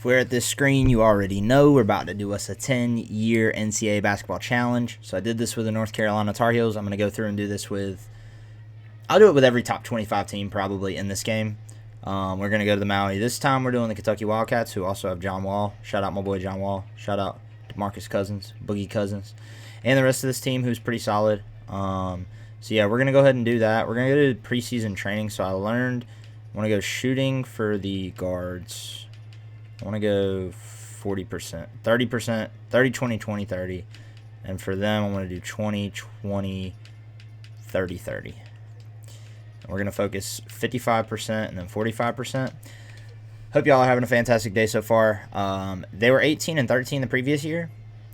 If we're at this screen, you already know we're about to do us a 10-year NCAA basketball challenge. So I did this with the North Carolina Tar Heels. I'm going to go through and do this with... I'll do it with every top 25 team probably in this game. We're going to go to the Maui. This time we're doing the Kentucky Wildcats, who also have John Wall. Shout out my boy John Wall. Shout out DeMarcus Cousins, Boogie Cousins. And the rest of this team, who's pretty solid. So yeah, we're going to go ahead and do that. We're going to go to preseason training. So I learned I want to go shooting for the guards. I want to go 40%, 30%, 30, 20, 20, 30. And for them, I want to do 20, 20, 30, 30. We're going to focus 55% and then 45%. Hope y'all are having a fantastic day so far. They were 18 and 13 the previous year.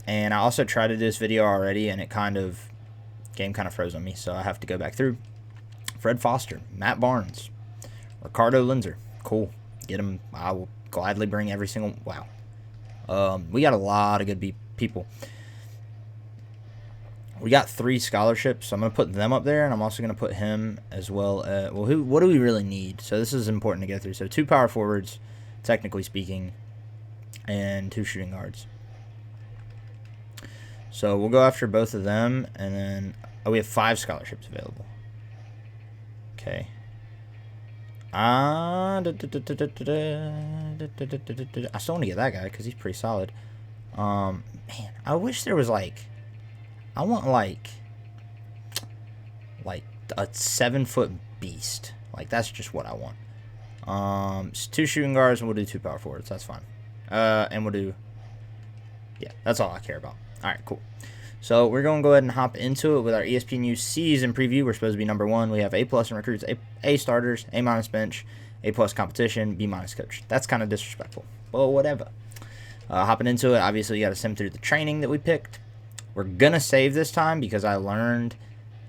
And I also tried to do this video already, and game kind of froze on me. So I have to go back through. Fred Foster, Matt Barnes, Ricardo Linzer. Cool. Get him. I will gladly bring every single... Wow. We got a lot of good people. We got 3 scholarships, so I'm going to put them up there, and I'm also going to put him as well. What do we really need? So this is important to go through. So 2 power forwards, technically speaking, and 2 shooting guards. So we'll go after both of them, and then... Oh, we have 5 scholarships available. Okay. I still want to get that guy because he's pretty solid. Man, I wish there was I want like a 7-foot beast. That's just what I want. 2 shooting guards, and we'll do 2 power forwards. That's fine. And we'll do... Yeah, that's all I care about. All right, cool. So we're going to go ahead and hop into it with our ESPNU season preview. We're supposed to be number 1. We have A+ in recruits, A starters, A- bench, A+ competition, B- coach. That's kind of disrespectful. Well, whatever. Hopping into it, obviously you got to sim through the training that we picked. We're going to save this time because I learned...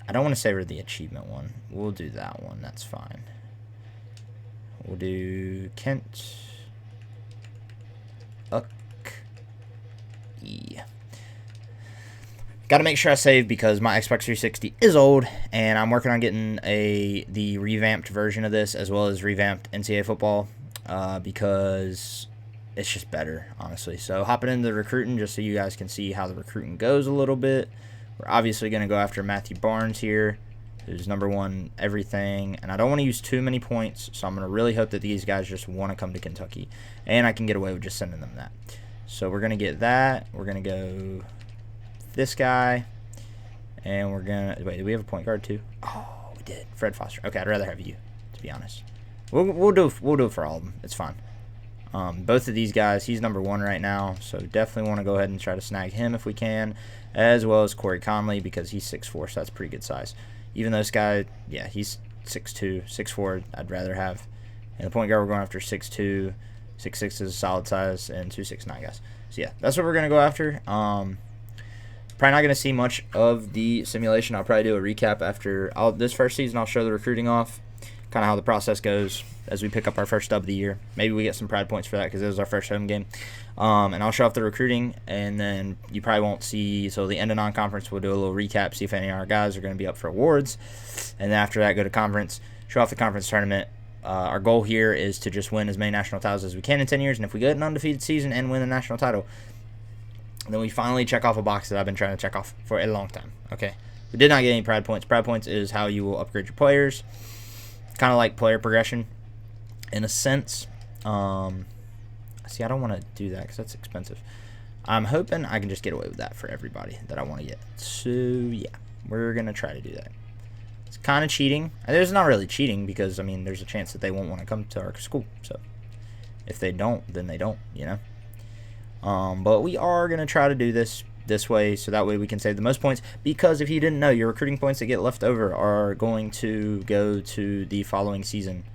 I don't want to savor the achievement one. We'll do that one. That's fine. We'll do Kent. Yeah. Got to make sure I save because my Xbox 360 is old, and I'm working on getting the revamped version of this as well as revamped NCAA football because it's just better, honestly. So hopping into the recruiting just so you guys can see how the recruiting goes a little bit. We're obviously going to go after Matthew Barnes here, who's number 1 everything, and I don't want to use too many points, so I'm going to really hope that these guys just want to come to Kentucky, and I can get away with just sending them that. So we're going to get that. We're going to go... this guy, and we're gonna wait. Do we have a point guard too? Oh, we did. Fred Foster. Okay, I'd rather have you, to be honest. We'll do it for all of them. It's fine. Both of these guys, he's number 1 right now, so definitely want to go ahead and try to snag him if we can, as well as Corey Conley because he's 6'4", so that's pretty good size. Even though this guy, yeah, he's 6'2", 6'4", I'd rather have. And the point guard we're going after 6'2", 6'6" is a solid size, and 2 6'9" guys. So yeah, that's what we're gonna go after. Probably not going to see much of the simulation. I'll probably do a recap after this first season. I'll show the recruiting off, kind of how the process goes as we pick up our first dub of the year. Maybe we get some pride points for that because it was our first home game. And I'll show off the recruiting, and then you probably won't see till the end of non-conference. We'll do a little recap, see if any of our guys are going to be up for awards. And then after that, go to conference, show off the conference tournament. Our goal here is to just win as many national titles as we can in 10 years. And if we get an undefeated season and win the national title, then we finally check off a box that I've been trying to check off for a long time. Okay. We did not get any pride points. Pride points is how you will upgrade your players. Kind of like player progression in a sense. See, I don't want to do that because that's expensive. I'm hoping I can just get away with that for everybody that I want to get. So, yeah. We're going to try to do that. It's kind of cheating. There's not really cheating because, I mean, there's a chance that they won't want to come to our school. So, if they don't, then they don't, you know. But we are going to try to do this way so that way we can save the most points because if you didn't know, your recruiting points that get left over are going to go to the following season,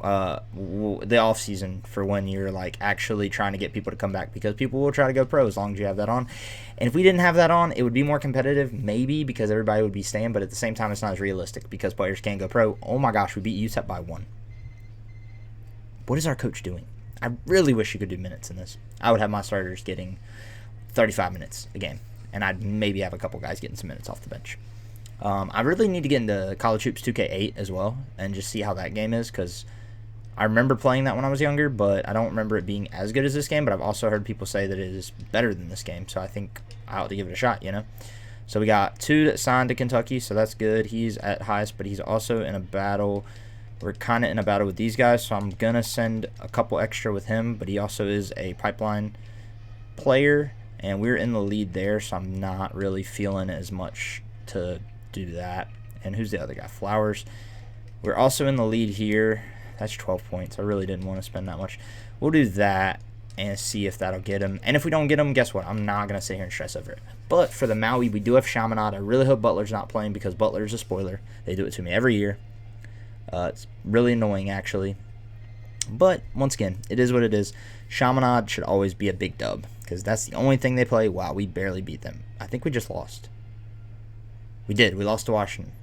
the off season for when you're actually trying to get people to come back because people will try to go pro as long as you have that on. And if we didn't have that on, it would be more competitive maybe because everybody would be staying, but at the same time it's not as realistic because players can't go pro. Oh my gosh, we beat UTEP by 1. What is our coach doing? I really wish you could do minutes in this. I would have my starters getting 35 minutes a game, and I'd maybe have a couple guys getting some minutes off the bench. I really need to get into College Hoops 2K8 as well and just see how that game is because I remember playing that when I was younger, but I don't remember it being as good as this game. But I've also heard people say that it is better than this game, so I think I ought to give it a shot, you know. So we got 2 that signed to Kentucky, so that's good. He's at highest, but he's also in a battle. We're kind of in a battle with these guys, so I'm going to send a couple extra with him, but he also is a pipeline player, and we're in the lead there, so I'm not really feeling as much to do that. And who's the other guy? Flowers. We're also in the lead here. That's 12 points. I really didn't want to spend that much. We'll do that and see if that'll get him. And if we don't get him, guess what? I'm not going to sit here and stress over it. But for the Maui, we do have Chaminade. I really hope Butler's not playing because Butler's a spoiler. They do it to me every year. It's really annoying, actually. But, once again, it is what it is. Chaminade should always be a big dub because that's the only thing they play. Wow, we barely beat them. I think we just lost. We did. We lost to Washington.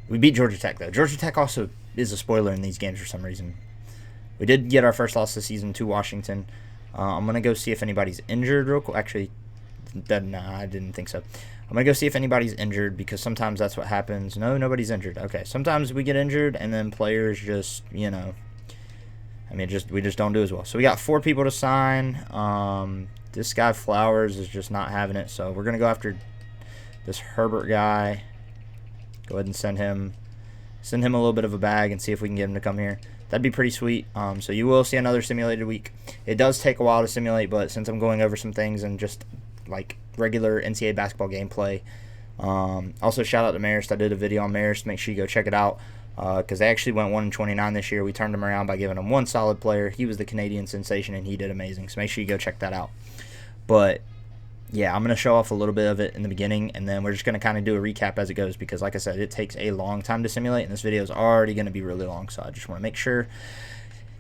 We beat Georgia Tech, though. Georgia Tech also is a spoiler in these games for some reason. We did get our first loss this season to Washington. I'm going to go see if anybody's injured real quick. Actually, I didn't think so. I'm going to go see if anybody's injured because sometimes that's what happens. No, nobody's injured. Okay, sometimes we get injured and then players just, you know, I mean, we just don't do as well. So we got 4 people to sign. This guy Flowers is just not having it, so we're going to go after this Herbert guy. Go ahead and send him a little bit of a bag and see if we can get him to come here. That'd be pretty sweet. So you will see another simulated week. It does take a while to simulate, but since I'm going over some things and just like regular NCAA basketball gameplay. Also, shout out to Marist. I did a video on Marist. Make sure you go check it out because they actually went 1-29 this year. We turned them around by giving them one solid player. He was the Canadian sensation, and he did amazing. So make sure you go check that out. But yeah, I'm going to show off a little bit of it in the beginning, and then we're just going to kind of do a recap as it goes because, like I said, it takes a long time to simulate, and this video is already going to be really long, so I just want to make sure,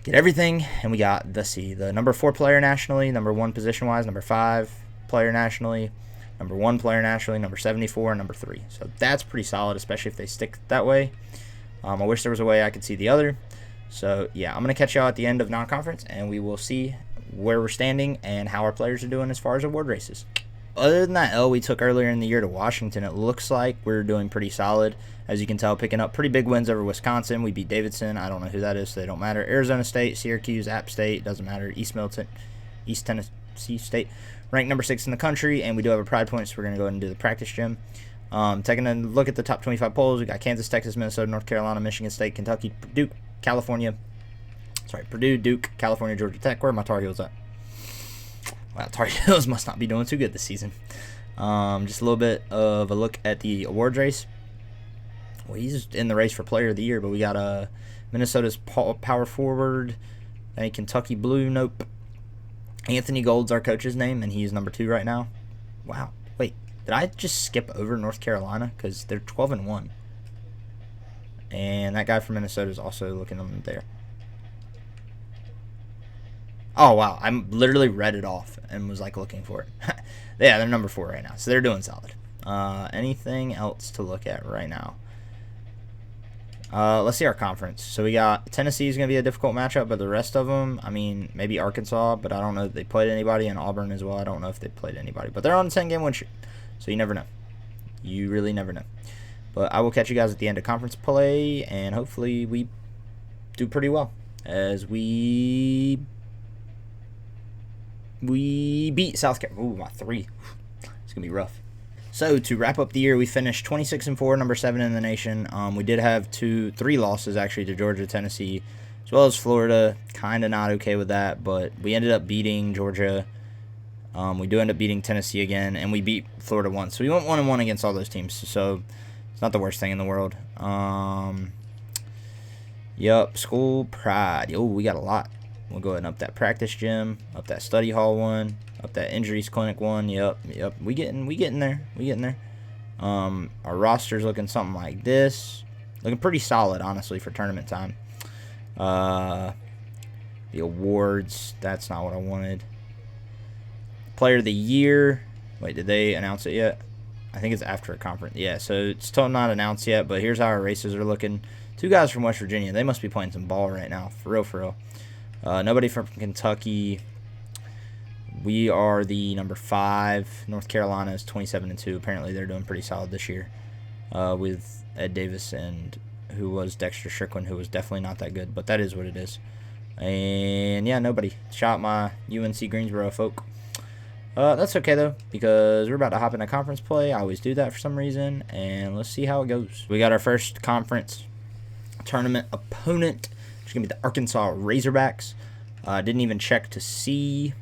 get everything, and we got the number 4 player nationally, number 1 position-wise, number 5 player nationally, number 1 player nationally, number 74, and number 3. So that's pretty solid, especially if they stick that way. I wish there was a way I could see the other. So, yeah, I'm going to catch y'all at the end of non-conference, and we will see where we're standing and how our players are doing as far as award races. Other than that L we took earlier in the year to Washington, it looks like we're doing pretty solid. As you can tell, picking up pretty big wins over Wisconsin. We beat Davidson. I don't know who that is, so they don't matter. Arizona State, Syracuse, App State, doesn't matter. East Tennessee State, ranked number 6 in the country, and we do have a pride point, so we're going to go ahead and do the practice gym. Taking a look at the top 25 polls, we got Kansas, Texas, Minnesota, North Carolina, Michigan State, Kentucky, Duke, Purdue, Duke, California, Georgia Tech. Where are my Tar Heels at? Wow, Tar Heels must not be doing too good this season. Just a little bit of a look at the awards race. Well, he's in the race for Player of the Year, but we got Minnesota's power forward, a Kentucky Blue, nope. Anthony Gold's our coach's name, and he's number 2 right now. Wow, wait, did I just skip over North Carolina? Because they're 12-1. And that guy from Minnesota is also looking on there. Oh, wow. I literally read it off and was, like, looking for it. Yeah, they're number 4 right now, so they're doing solid. Anything else to look at right now? Let's see our conference. So we got Tennessee is going to be a difficult matchup, but the rest of them, I mean, maybe Arkansas, but I don't know if they played anybody, and Auburn as well. I don't know if they played anybody. But they're on a 10-game win streak, so you never know. You really never know. But I will catch you guys at the end of conference play, and hopefully we do pretty well as we beat South Carolina. Ooh, my 3. It's going to be rough. So, to wrap up the year, we finished 26-4, number 7 in the nation. We did have 3 losses, actually, to Georgia, Tennessee, as well as Florida. Kind of not okay with that, but we ended up beating Georgia. We do end up beating Tennessee again, and we beat Florida once. So, we went 1-1 against all those teams, so it's not the worst thing in the world. Yup, school pride. Oh, we got a lot. We'll go ahead and up that practice gym, up that study hall one, up that injuries clinic one. Yep. We getting there. Our roster's looking something like this. Looking pretty solid, honestly, for tournament time. The awards, that's not what I wanted. Player of the year. Wait, did they announce it yet? I think it's after a conference. Yeah, so it's still not announced yet, but here's how our races are looking. 2 guys from West Virginia. They must be playing some ball right now. For real. Nobody from Kentucky. We are the number 5. North Carolina is 27-2. Apparently, they're doing pretty solid this year with Ed Davis and who was Dexter Strickland, who was definitely not that good, but that is what it is. And yeah, nobody. Shout out my UNC Greensboro folk. That's okay though, because we're about to hop into conference play. I always do that for some reason, and let's see how it goes. We got our first conference tournament opponent, which is going to be the Arkansas Razorbacks. Didn't even check to see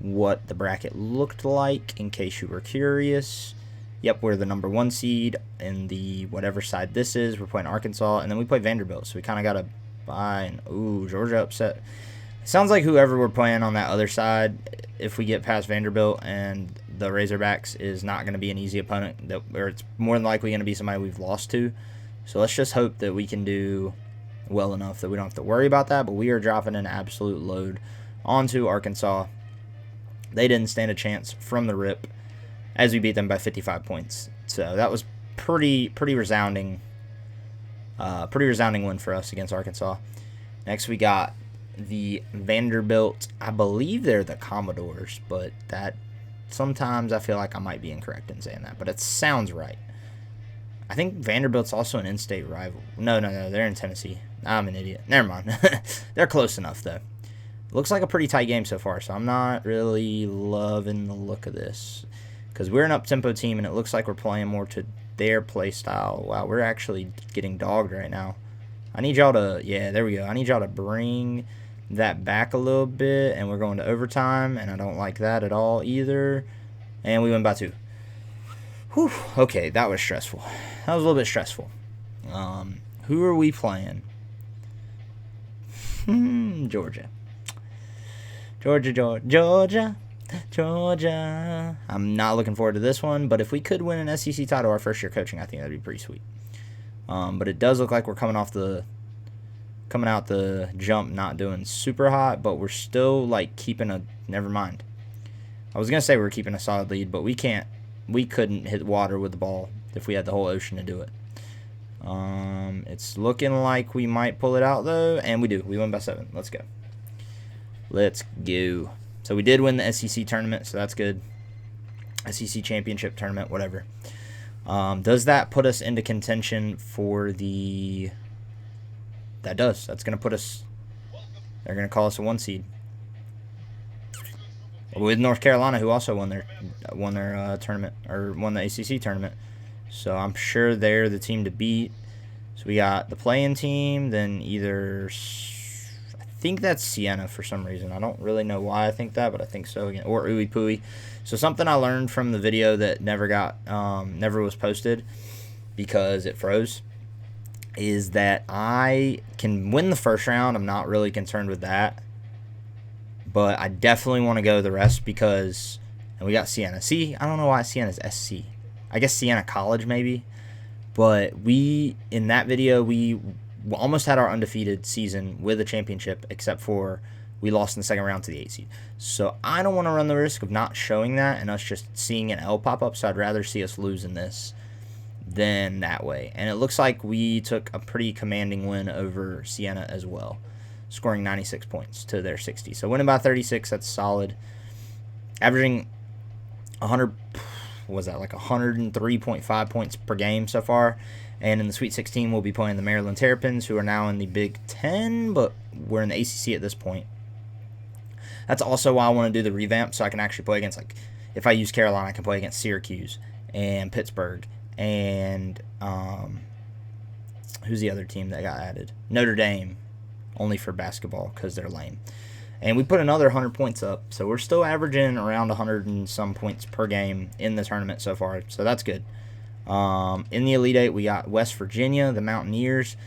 what the bracket looked like, in case you were curious. Yep, we're the number 1 seed in the whatever side this is. We're playing Arkansas, and then we play Vanderbilt, so we kind of got to buy. And ooh, Georgia upset. It sounds like whoever we're playing on that other side, if we get past Vanderbilt and the Razorbacks, is not going to be an easy opponent, or it's more than likely going to be somebody we've lost to. So let's just hope that we can do well enough that we don't have to worry about that. But we are dropping an absolute load onto Arkansas. They didn't stand a chance from the rip, as we beat them by 55 points. So that was pretty resounding win for us against Arkansas. Next we got the Vanderbilt. I believe they're the Commodores, but that sometimes I feel like I might be incorrect in saying that, but it sounds right. I think Vanderbilt's also an in-state rival. No, they're in Tennessee. I'm an idiot. Never mind. They're close enough, though. Looks like a pretty tight game so far, so I'm not really loving the look of this, because we're an up-tempo team, and it looks like we're playing more to their play style. Wow, we're actually getting dogged right now. I need y'all to, yeah, there we go. I need y'all to bring that back a little bit, and we're going to overtime, and I don't like that at all either. And we win by 2. Whew, okay, that was stressful. That was a little bit stressful. Who are we playing? Georgia. Georgia. I'm not looking forward to this one, but if we could win an SEC title our first year coaching, I think that'd be pretty sweet. But it does look like we're coming out the jump not doing super hot, but we're still like keeping a, never mind. I was going to say we're keeping a solid lead, but we couldn't hit water with the ball if we had the whole ocean to do it. It's looking like we might pull it out though, and we do. We win by 7. Let's go. So we did win the SEC tournament, so that's good. SEC championship tournament, whatever. Does that put us into contention for the... That does. That's going to put us... They're going to call us a 1 seed. With North Carolina, who also won their tournament, or won the ACC tournament. So I'm sure they're the team to beat. So we got the play-in team, then either... I think that's Siena for some reason. I don't really know why I think that, but I think so again. Or Ooey Pooey. So something I learned from the video that never was posted because it froze, is that I can win the first round. I'm not really concerned with that. But I definitely want to go the rest because, and we got Siena. See, I don't know why Siena's SC. I guess Siena College maybe. But in that video, we almost had our undefeated season with a championship, except for we lost in the second round to the 8 seed. So I don't want to run the risk of not showing that and us just seeing an L pop up. So I'd rather see us lose in this than that way. And it looks like we took a pretty commanding win over Siena as well, scoring 96 points to their 60. So winning by 36, that's solid. Averaging 103.5 points per game so far. And in the Sweet 16, we'll be playing the Maryland Terrapins, who are now in the Big Ten, but we're in the ACC at this point. That's also why I want to do the revamp, so I can actually play against, like, if I use Carolina, I can play against Syracuse and Pittsburgh and who's the other team that got added? Notre Dame, only for basketball because they're lame. And we put another 100 points up, so we're still averaging around 100 and some points per game in the tournament so far, so that's good. In the Elite Eight, we got West Virginia, the Mountaineers.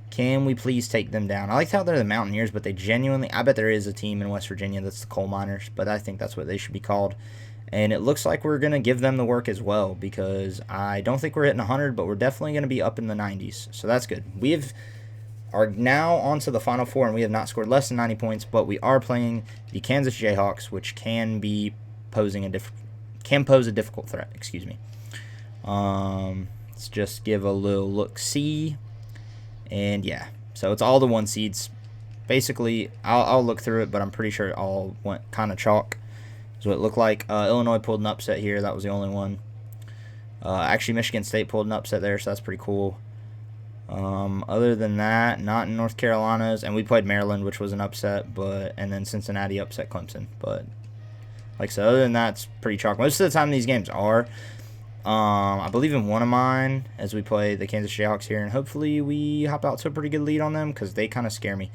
Can we please take them down? I like how they're the Mountaineers, but they genuinely... I bet there is a team in West Virginia that's the Coal Miners, but I think that's what they should be called. And it looks like we're going to give them the work as well, because I don't think we're hitting 100, but we're definitely going to be up in the 90s, so that's good. We are now on to the Final Four, and we have not scored less than 90 points, but we are playing the Kansas Jayhawks, which can pose a difficult threat. Excuse me. Let's just give a little look-see. And yeah, so it's all the 1 seeds. Basically, I'll look through it, but I'm pretty sure it all went kind of chalk. Is what it looked like. Illinois pulled an upset here. That was the only one. Actually, Michigan State pulled an upset there, so that's pretty cool. Other than that, not in North Carolina's, and we played Maryland, which was an upset, and then Cincinnati upset Clemson. But like I said, other than that, it's pretty chalk. Most of the time these games are. I believe in one of mine as we play the Kansas Jayhawks here, and hopefully we hop out to a pretty good lead on them because they kind of scare me.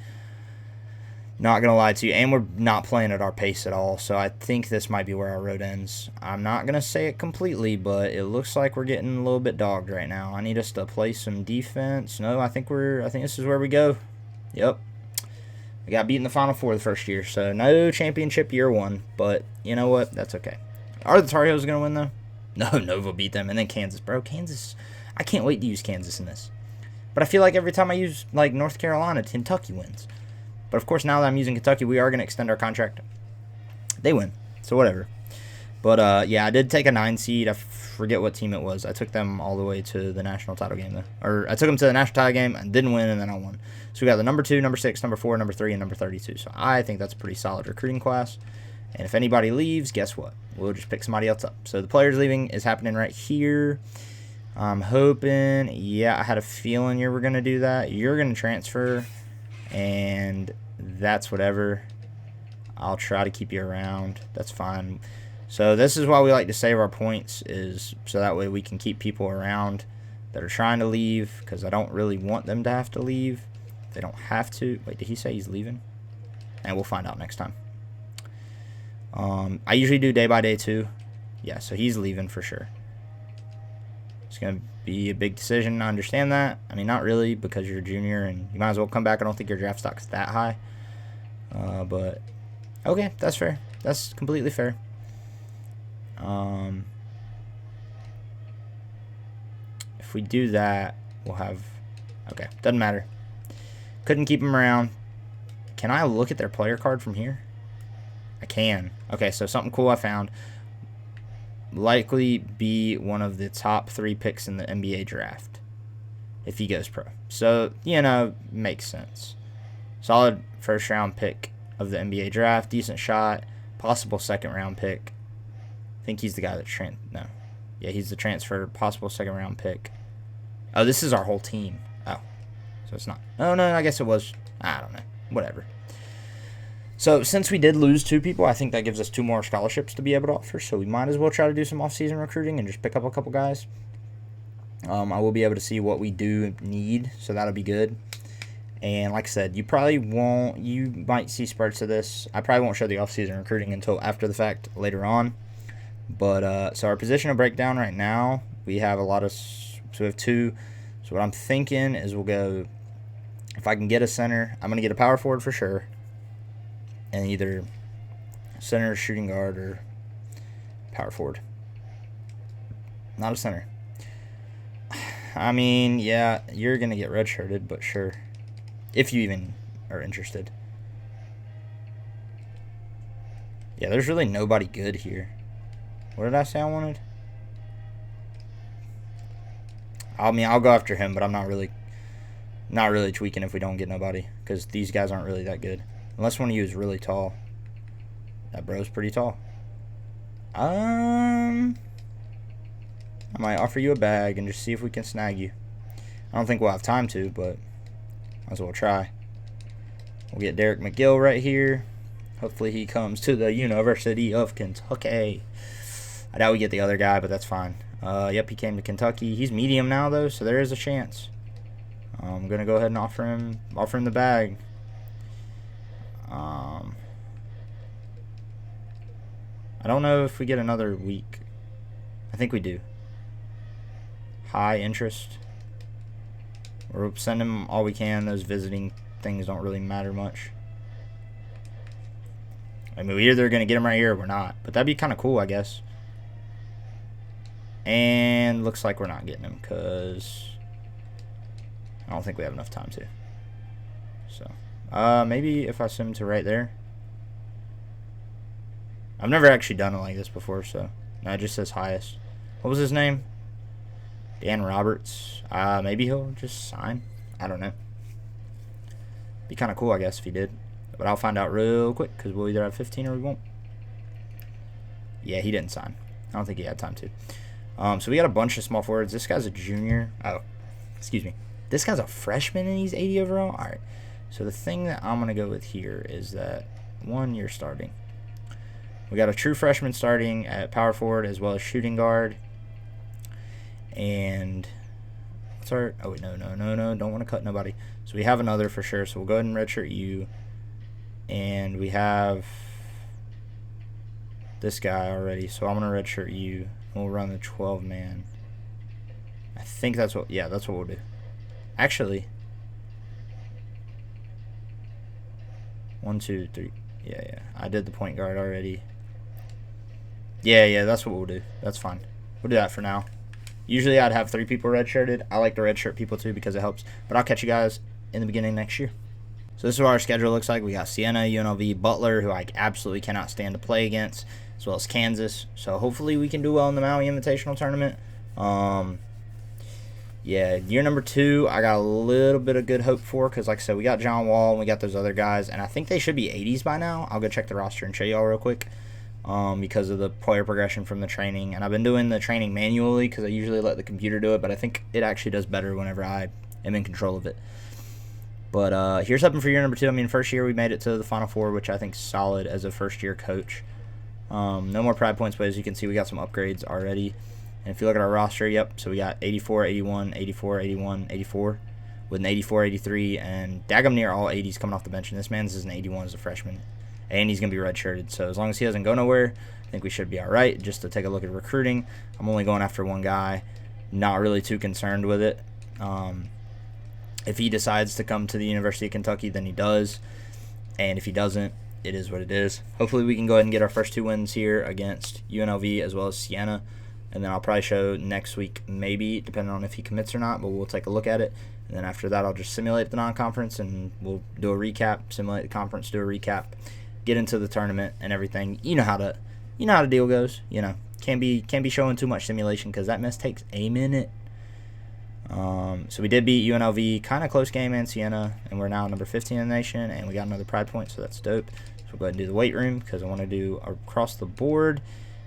Not going to lie to you, and we're not playing at our pace at all, so I think this might be where our road ends. I'm not going to say it completely, but it looks like we're getting a little bit dogged right now. I need us to play some defense. No, I think this is where we go. Yep. We got beat in the Final Four the first year, so no championship year one, but you know what? That's okay. Are the Tar Heels going to win, though? No, Nova beat them, and then Kansas. Bro, Kansas, I can't wait to use Kansas in this. But I feel like every time I use, like, North Carolina, Kentucky wins. But, of course, now that I'm using Kentucky, we are going to extend our contract. They win, so whatever. But, yeah, I did take a 9 seed. I forget what team it was. I took them all the way to the national title game, though. Or I took them to the national title game and didn't win, and then I won. So we got the number 2, number 6, number 4, number 3, and number 32. So I think that's a pretty solid recruiting class. And if anybody leaves, guess what? We'll just pick somebody else up. So the players leaving is happening right here. I'm hoping, yeah, I had a feeling you were going to do that. You're going to transfer, and that's whatever. I'll try to keep you around. That's fine. So this is why we like to save our points, is so that way we can keep people around that are trying to leave, because I don't really want them to have to leave. They don't have to. Wait, did he say he's leaving? And we'll find out next time. I usually do day by day too. Yeah, so he's leaving for sure. It's going to be a big decision. I understand that. I mean, not really, because you're a junior and you might as well come back. I don't think your draft stock's that high. But, okay, that's fair. That's completely fair. If we do that, we'll have... Okay, doesn't matter. Couldn't keep him around. Can I look at their player card from here? I can. Okay, so something cool I found. Likely be one of the top 3 picks in the NBA draft if he goes pro. So, you know, makes sense. Solid first-round pick of the NBA draft. Decent shot. Possible second-round pick. I think he's the guy that no. Yeah, he's the transfer. Possible second-round pick. Oh, this is our whole team. Oh, so it's not. Oh, no, I guess it was. I don't know. Whatever. So, since we did lose 2 people, I think that gives us 2 more scholarships to be able to offer. So, we might as well try to do some off-season recruiting and just pick up a couple guys. I will be able to see what we do need, so that'll be good. And like I said, you might see spurts of this. I probably won't show the off-season recruiting until after the fact later on. But, so our positional breakdown right now, we have so we have 2. So, what I'm thinking is we'll go, if I can get a center, I'm going to get a power forward for sure. And either center, shooting guard, or power forward. Not a center. I mean, yeah, you're going to get redshirted, but sure. If you even are interested. Yeah, there's really nobody good here. What did I say I wanted? I'll go after him, but I'm not really tweaking if we don't get nobody, because these guys aren't really that good. Unless one of you is really tall. That bro's pretty tall. I might offer you a bag and just see if we can snag you. I don't think we'll have time to, but might as well try. We'll get Derek McGill right here. Hopefully he comes to the University of Kentucky. I doubt we get the other guy, but that's fine. Yep, he came to Kentucky. He's medium now, though, so there is a chance. I'm going to go ahead and offer him the bag. I don't know if we get another week. I think we do. High interest. We'll send him all we can. Those visiting things don't really matter much. I mean, we're either going to get him right here or we're not. But that'd be kind of cool, I guess. And looks like we're not getting him because I don't think we have enough time to. So, maybe if I send him to right there. I've never actually done it like this before, so. No, it just says highest. What was his name? Dan Roberts. Maybe he'll just sign. I don't know. Be kind of cool, I guess, if he did. But I'll find out real quick, because we'll either have 15 or we won't. Yeah, he didn't sign. I don't think he had time to. So we got a bunch of small forwards. This guy's a junior. Oh, excuse me. This guy's a freshman and he's 80 overall? All right. So the thing that I'm going to go with here is that, one, you're starting. We got a true freshman starting at power forward as well as shooting guard. And what's our... Oh, wait, no. Don't want to cut nobody. So we have another for sure. So we'll go ahead and redshirt you. And we have this guy already. So I'm going to redshirt you. And we'll run the 12-man. I think that's what... Yeah, that's what we'll do. Actually... 1, 2, 3. Yeah. I did the point guard already. Yeah, that's what we'll do. That's fine. We'll do that for now. Usually I'd have 3 people redshirted. I like to redshirt people too because it helps. But I'll catch you guys in the beginning next year. So this is what our schedule looks like. We got Siena, UNLV, Butler, who I absolutely cannot stand to play against, as well as Kansas. So hopefully we can do well in the Maui Invitational Tournament. Yeah, year number 2, I got a little bit of good hope for because, like I said, we got John Wall and we got those other guys, and I think they should be 80s by now. I'll go check the roster and show y'all real quick because of the player progression from the training. And I've been doing the training manually because I usually let the computer do it, but I think it actually does better whenever I am in control of it. But here's something for year number 2. I mean, first year we made it to the Final Four, which I think is solid as a first-year coach. No more pride points, but as you can see, we got some upgrades already. And if you look at our roster, yep, so we got 84, 81, 84, 81, 84, with an 84, 83, and daggum near all 80s coming off the bench. And this man's is an 81 as a freshman. And he's going to be redshirted. So as long as he doesn't go nowhere, I think we should be all right. Just to take a look at recruiting, I'm only going after one guy. Not really too concerned with it. If he decides to come to the University of Kentucky, then he does. And if he doesn't, it is what it is. Hopefully we can go ahead and get our first 2 wins here against UNLV as well as Siena. And then I'll probably show next week, maybe, depending on if he commits or not, but we'll take a look at it. And then after that, I'll just simulate the non-conference, and we'll do a recap, simulate the conference, do a recap, get into the tournament and everything. You know how the deal goes. Can't be showing too much simulation because that mess takes a minute. So we did beat UNLV, kind of close game, and Siena, and we're now number 15 in the nation, and we got another pride point, so that's dope. So we'll go ahead and do the weight room because I want to do across the board.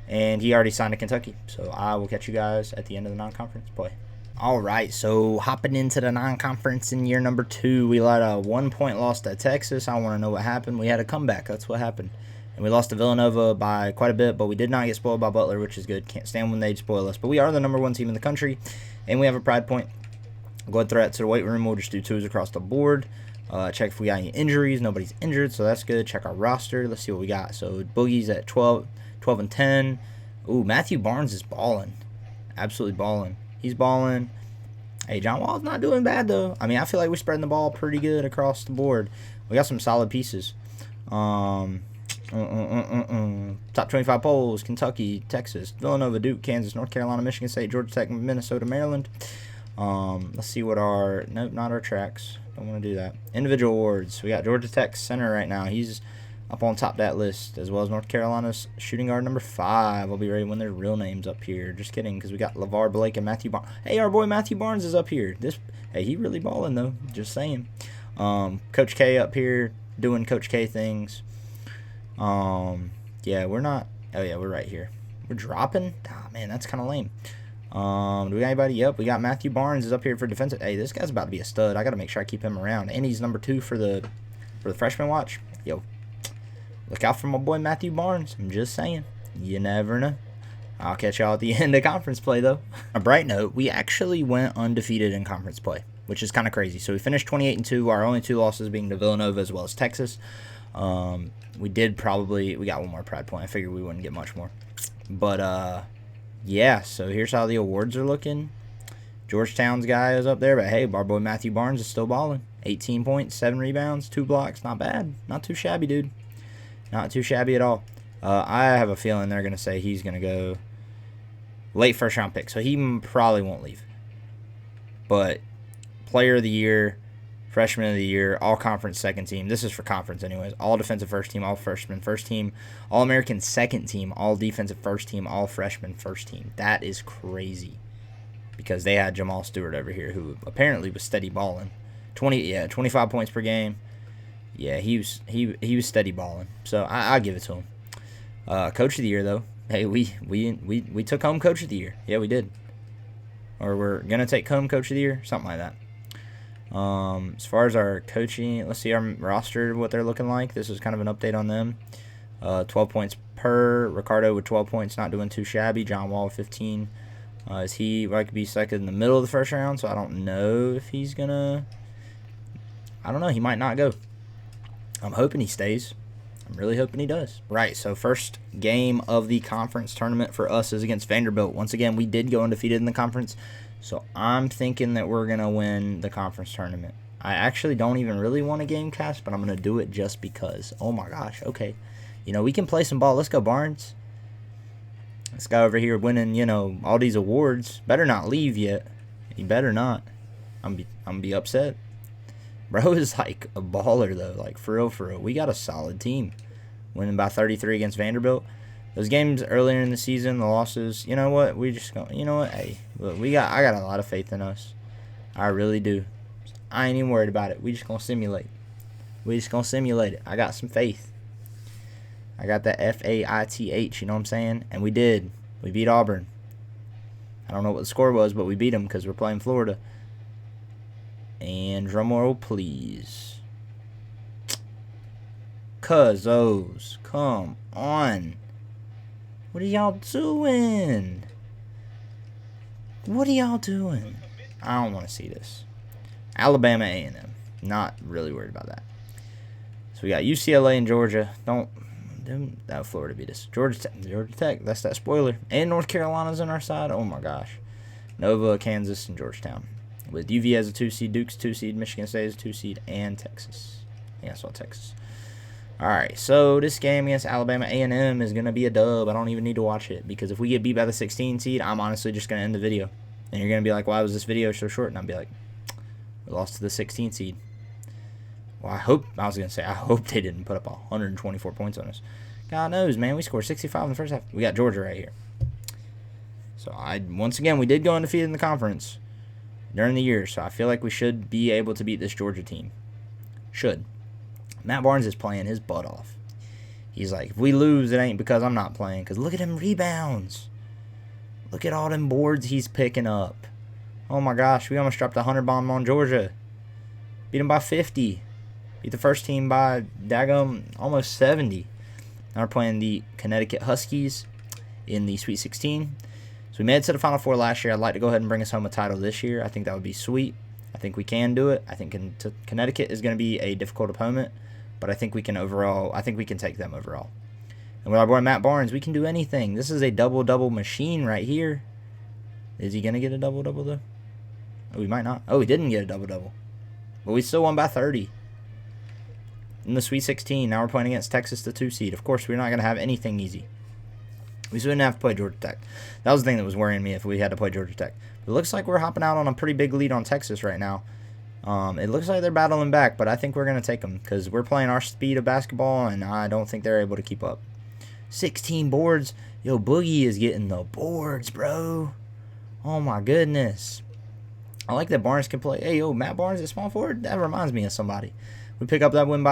And he already signed to Kentucky. So I will catch you guys at the end of the non-conference play. All right, so hopping into the non-conference in year number 2, we let a 1-point loss to Texas. I want to know what happened. We had a comeback. That's what happened. And we lost to Villanova by quite a bit, but we did not get spoiled by Butler, which is good. Can't stand when they spoil us. But we are the number 1 team in the country, and we have a pride point. Go ahead, throw that to the weight room. We'll just do 2s across the board. Check if we got any injuries. Nobody's injured, so that's good. Check our roster. Let's see what we got. So Boogie's at 12 and 10. Ooh, Matthew Barnes is balling. Absolutely balling. He's balling. Hey, John Wall's not doing bad, though. I mean, I feel like we're spreading the ball pretty good across the board. We got some solid pieces. Top 25 polls: Kentucky, Texas, Villanova, Duke, Kansas, North Carolina, Michigan State, Georgia Tech, Minnesota, Maryland. Let's see what our... Nope, not our tracks. Don't want to do that. Individual awards. We got Georgia Tech center right now. He's up on top of that list, as well as North Carolina's shooting guard number 5. I'll be ready when their real names up here. Just kidding, because we got LeVar Blake and Matthew Barnes. Hey, our boy Matthew Barnes is up here. Hey, he really balling, though. Just saying. Coach K up here doing Coach K things. Yeah, we're not. Oh, yeah, we're right here. We're dropping? Ah, man, that's kind of lame. Do we got anybody? Yep, we got Matthew Barnes is up here for defensive. Hey, this guy's about to be a stud. I got to make sure I keep him around. And he's number 2 for the freshman watch. Yo. Look out for my boy Matthew Barnes. I'm just saying. You never know. I'll catch y'all at the end of conference play, though. A bright note, we actually went undefeated in conference play, which is kind of crazy. So we finished 28-2, our only 2 losses being to Villanova as well as Texas. We got one more pride point. I figured we wouldn't get much more. But, yeah, so here's how the awards are looking. Georgetown's guy is up there, but hey, our boy Matthew Barnes is still balling. 18 points, 7 rebounds, 2 blocks. Not bad. Not too shabby, dude. Not too shabby at all. I have a feeling they're going to say he's going to go late first-round pick, so he probably won't leave. But player of the year, freshman of the year, all-conference second team. This is for conference anyways. All defensive first team, all freshman first team, all-American second team, all defensive first team, all freshman first team. That is crazy because they had Jamal Stewart over here who apparently was steady balling. 25 points per game. Yeah, he was steady balling. So I give it to him. Coach of the year though. Hey, we took home coach of the year. Yeah, we did. Or we're gonna take home coach of the year, something like that. As far as our coaching, let's see our roster, what they're looking like. This is kind of an update on them. 12 points per. Ricardo with 12 points, not doing too shabby. John Wall with 15. Is he like to be selected in the middle of the first round? So I don't know if he's gonna. I don't know. He might not go. I'm hoping he stays. I'm really hoping he does. Right, so first game of the conference tournament for us is against Vanderbilt. Once again, we did go undefeated in the conference, so I'm thinking that we're going to win the conference tournament. I actually don't even really want a game cast, but I'm going to do it just because. Oh my gosh, okay. You know, we can play some ball. Let's go, Barnes. This guy over here winning, you know, all these awards. Better not leave yet. He better not. I'm gonna be upset. Bro is like a baller, though. Like, for real, for real. We got a solid team. Winning by 33 against Vanderbilt. Those games earlier in the season, the losses, you know what? We just go, you know what? Hey, look, I got a lot of faith in us. I really do. I ain't even worried about it. We just going to simulate. We just going to simulate it. I got some faith. I got that F-A-I-T-H, you know what I'm saying? And we did. We beat Auburn. I don't know what the score was, but we beat them because we're playing Florida. And drum roll, please. Cuzzos, come on. What are y'all doing? What are y'all doing? I don't want to see this. Alabama A&M. Not really worried about that. So we got UCLA and Georgia. That Florida beat us. Georgia Tech. That's that spoiler. And North Carolina's on our side. Oh my gosh. Nova, Kansas, and Georgetown. With UV as a 2 seed, Duke's 2 seed, Michigan State as a 2 seed, and Texas. Yeah, I saw Texas. Alright, so this game against Alabama A&M is going to be a dub. I don't even need to watch it, because if we get beat by the 16 seed, I'm honestly just going to end the video. And you're going to be like, why was this video so short? And I'll be like, we lost to the 16 seed. Well, I hope they didn't put up 124 points on us. God knows, man, we scored 65 in the first half. We got Georgia right here. So, once again, we did go undefeated in the conference during the year, so I feel like we should be able to beat this Georgia team. Should. Matt Barnes is playing his butt off. He's like, if we lose, it ain't because I'm not playing, because look at him rebounds. Look at all them boards he's picking up. Oh my gosh, we almost dropped a 100 bomb on Georgia. Beat them by 50. Beat the first team by, daggum, almost 70. Now we're playing the Connecticut Huskies in the Sweet 16. So we made it to the Final Four last year. I'd like to go ahead and bring us home a title this year. I think that would be sweet. I think we can do it. I think Connecticut is going to be a difficult opponent, but I think we can take them overall. And with our boy Matt Barnes, we can do anything. This is a double-double machine right here. Is he going to get a double-double, though? Oh, he might not. Oh, he didn't get a double-double. But we still won by 30. In the Sweet 16, now we're playing against Texas, the 2 seed. Of course, we're not going to have anything easy. We still didn't have to play Georgia Tech. That was the thing that was worrying me if we had to play Georgia Tech. It looks like we're hopping out on a pretty big lead on Texas right now. It looks like they're battling back, but I think we're going to take them because we're playing our speed of basketball, and I don't think they're able to keep up. 16 boards. Yo, Boogie is getting the boards, bro. Oh, my goodness. I like that Barnes can play. Hey, yo, Matt Barnes at small forward? That reminds me of somebody. We pick up that win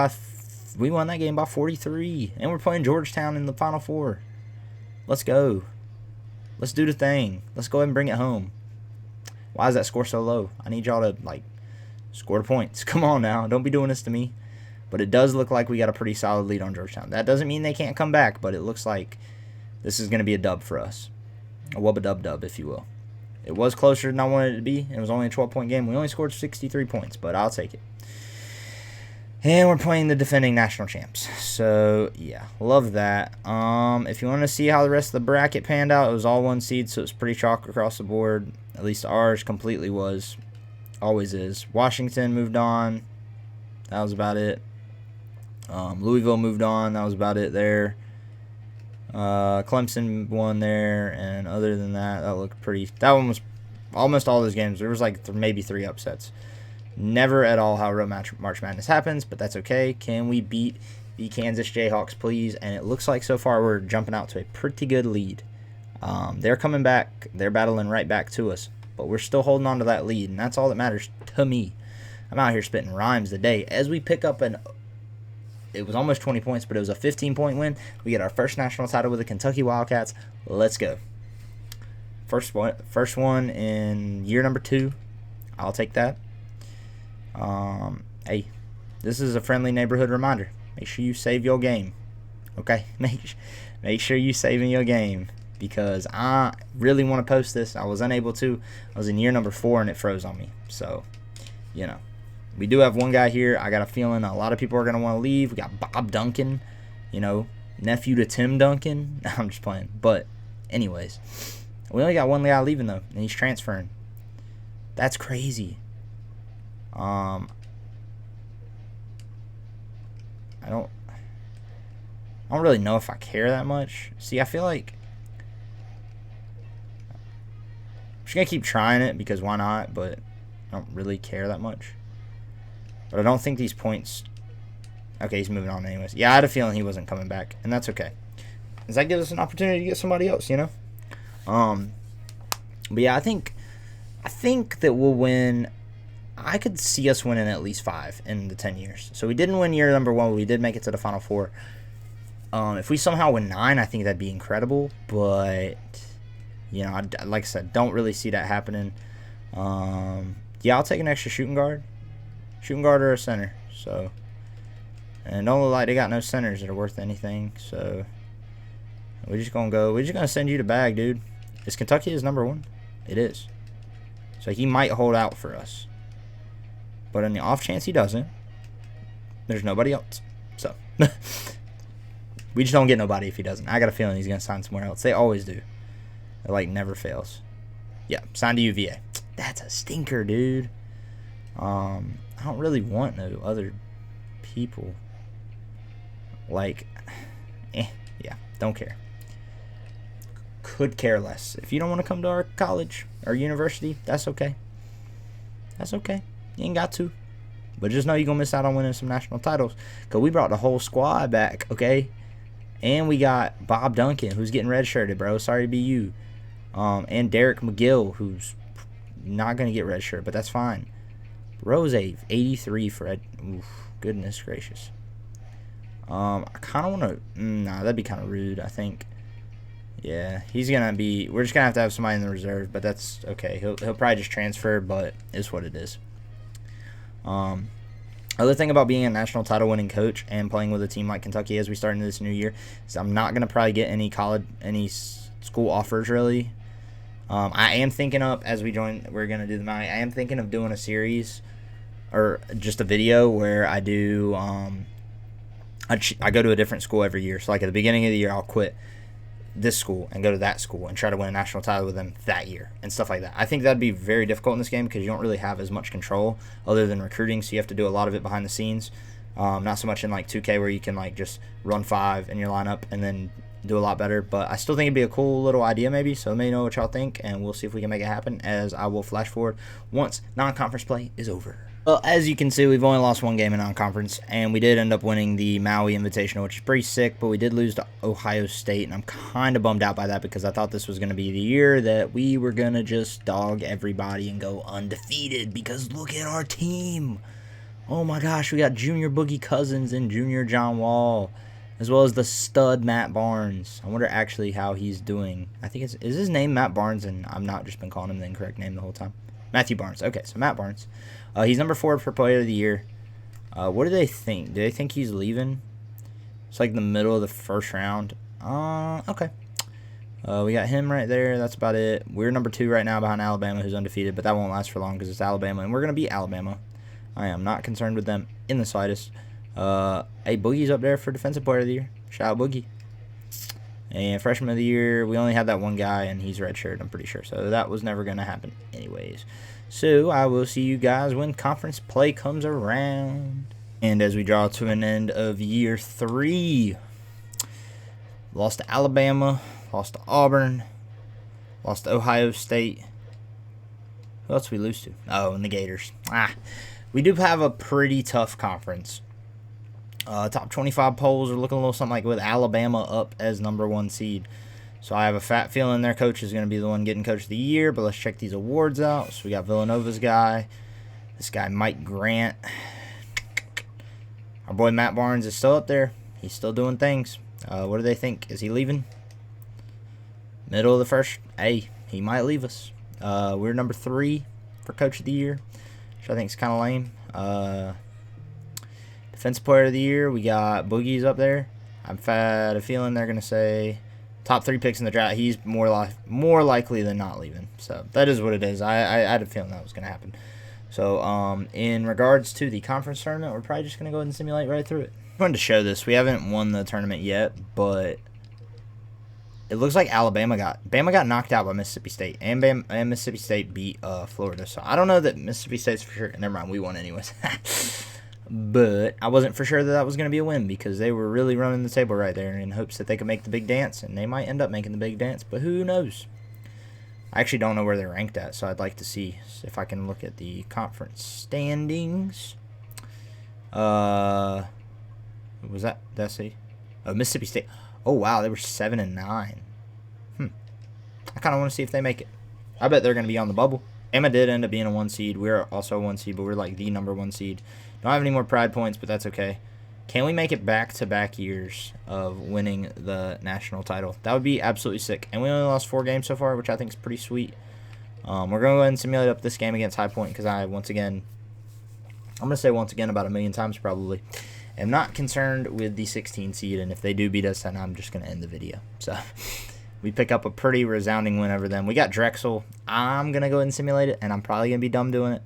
we won that game by 43, and we're playing Georgetown in the Final Four. Let's go. Let's do the thing. Let's go ahead and bring it home. Why is that score so low? I need y'all to, score the points. Come on now. Don't be doing this to me. But it does look like we got a pretty solid lead on Georgetown. That doesn't mean they can't come back, but it looks like this is going to be a dub for us. A wubba-dub-dub, if you will. It was closer than I wanted it to be. It was only a 12-point game. We only scored 63 points, but I'll take it. And we're playing the defending national champs. So, yeah, love that. If you want to see how the rest of the bracket panned out, it was all 1 seed, so it's pretty chalk across the board. At least ours completely was. Always is. Washington moved on. That was about it. Louisville moved on. That was about it there. Clemson won there, and other than that, that looked pretty. That one was almost all those games. There was maybe 3 upsets. Never at all how real March Madness happens, but that's okay. Can we beat the Kansas Jayhawks, please? And it looks like so far we're jumping out to a pretty good lead. They're coming back. They're battling right back to us, but we're still holding on to that lead, and that's all that matters to me. I'm out here spitting rhymes today as we pick up it was almost 20 points, but it was a 15-point win. We get our first national title with the Kentucky Wildcats. Let's go. First one in year number 2. I'll take that. Hey, this is a friendly neighborhood reminder. Make sure you save your game. Okay? Make sure you saving your game. Because I really want to post this. I was unable to. I was in year number 4 and it froze on me. So, you know. We do have one guy here. I got a feeling a lot of people are going to want to leave. We got Bob Duncan. You know, nephew to Tim Duncan. I'm just playing. But, anyways. We only got one guy leaving, though. And he's transferring. That's crazy. I don't really know if I care that much. See, I feel like I'm just going to keep trying it because why not, but I don't really care that much. But I don't think these points... Okay, he's moving on anyways. Yeah, I had a feeling he wasn't coming back, and that's okay. Because that gives us an opportunity to get somebody else, you know? But yeah, I think that we'll win... I could see us winning at least 5 in the 10 years. So we didn't win year number 1, but we did make it to the Final Four. If we somehow win 9, I think that'd be incredible, but... You know, like I said, don't really see that happening. Yeah, I'll take an extra shooting guard. Shooting guard or a center. So, and don't look like they got no centers that are worth anything. So, we're just going to send you the bag, dude. Is Kentucky his number 1? It is. So, he might hold out for us. But on the off chance he doesn't, there's nobody else. So, we just don't get nobody if he doesn't. I got a feeling he's going to sign somewhere else. They always do. It, like, never fails. Yeah, signed to UVA. That's a stinker, dude. I don't really want no other people. Like, yeah, don't care. Could care less. If you don't want to come to our college or university, that's okay. That's okay. You ain't got to. But just know you're going to miss out on winning some national titles. Because we brought the whole squad back, okay? And we got Bob Duncan, who's getting redshirted, bro. Sorry to be you. And Derek McGill, who's not going to get redshirt, but that's fine. Rose 83 for Ed. Oof, goodness gracious. I kind of want to... Nah, that'd be kind of rude, I think. Yeah, he's going to be... We're just going to have somebody in the reserve, but that's okay. He'll probably just transfer, but it's what it is. Other thing about being a national title winning coach and playing with a team like Kentucky as we start into this new year is I'm not going to probably get any school offers, really. I am thinking up, as we're going to do the Maui, I am thinking of doing a series or just a video where I do, I go to a different school every year. So, like, at the beginning of the year, I'll quit this school and go to that school and try to win a national title with them that year and stuff like that. I think that'd be very difficult in this game because you don't really have as much control other than recruiting, so you have to do a lot of it behind the scenes. Not so much in, like, 2K where you can, like, just run 5 in your lineup and then do a lot better, but I still think it'd be a cool little idea maybe, so let me know what y'all think, and we'll see if we can make it happen, as I will flash forward once non-conference play is over. Well, as you can see, we've only lost 1 game in non-conference, and we did end up winning the Maui Invitational, which is pretty sick, but we did lose to Ohio State, and I'm kind of bummed out by that because I thought this was going to be the year that we were going to just dog everybody and go undefeated, because look at our team. Oh my gosh, we got Junior Boogie Cousins and Junior John Wall, as well as the stud Matt Barnes. I wonder actually how he's doing. I think is his name Matt Barnes, and I'm not just been calling him the incorrect name the whole time. Matthew Barnes. Okay, so Matt Barnes. He's number 4 for Player of the Year. What do they think? Do they think he's leaving? It's like the middle of the first round. Okay. We got him right there. That's about it. We're number 2 right now behind Alabama, who's undefeated, but that won't last for long because it's Alabama, and we're going to beat Alabama. I am not concerned with them in the slightest. Hey, Boogie's up there for Defensive Player of the Year. Shout out Boogie. And Freshman of the Year, we only had that one guy, and he's redshirt, I'm pretty sure. So that was never going to happen anyways. So I will see you guys when conference play comes around. And as we draw to an end of year 3, lost to Alabama, lost to Auburn, lost to Ohio State. Who else did we lose to? Oh, and the Gators. We do have a pretty tough conference. Top 25 polls are looking a little something like with Alabama up as number 1 seed. So I have a fat feeling their coach is going to be the one getting Coach of the Year. But let's check these awards out. So we got Villanova's guy. This guy, Mike Grant. Our boy Matt Barnes is still up there. He's still doing things. What do they think? Is he leaving? Middle of the first. Hey, he might leave us. We're number 3 for Coach of the Year, which I think is kind of lame. Defensive Player of the Year, we got Boogie's up there. I've had a feeling they're going to say top 3 picks in the draft. He's more likely than not leaving. So that is what it is. I had a feeling that was going to happen. So in regards to the conference tournament, we're probably just going to go ahead and simulate right through it. I wanted to show this. We haven't won the tournament yet, but it looks like Bama got knocked out by Mississippi State, and Mississippi State beat Florida. So I don't know that Mississippi State's for sure. Never mind, we won anyways. But I wasn't for sure that was going to be a win because they were really running the table right there in hopes that they could make the big dance, and they might end up making the big dance, but who knows? I actually don't know where they're ranked at, so I'd like to see if I can look at the conference standings. Was that? Did I see? Oh, Mississippi State. Oh, wow, they were 7-9. I kind of want to see if they make it. I bet they're going to be on the bubble. Emma did end up being a 1 seed. We're also a 1 seed, but we're like the number 1 seed. Don't have any more pride points, but that's okay. Can we make it back-to-back years of winning the national title? That would be absolutely sick. And we only lost 4 games so far, which I think is pretty sweet. We're going to go ahead and simulate up this game against High Point because I'm going to say once again about 1,000,000 times probably, am not concerned with the 16 seed, and if they do beat us, then I'm just going to end the video. So we pick up a pretty resounding win over them. We got Drexel. I'm going to go ahead and simulate it, and I'm probably going to be dumb doing it.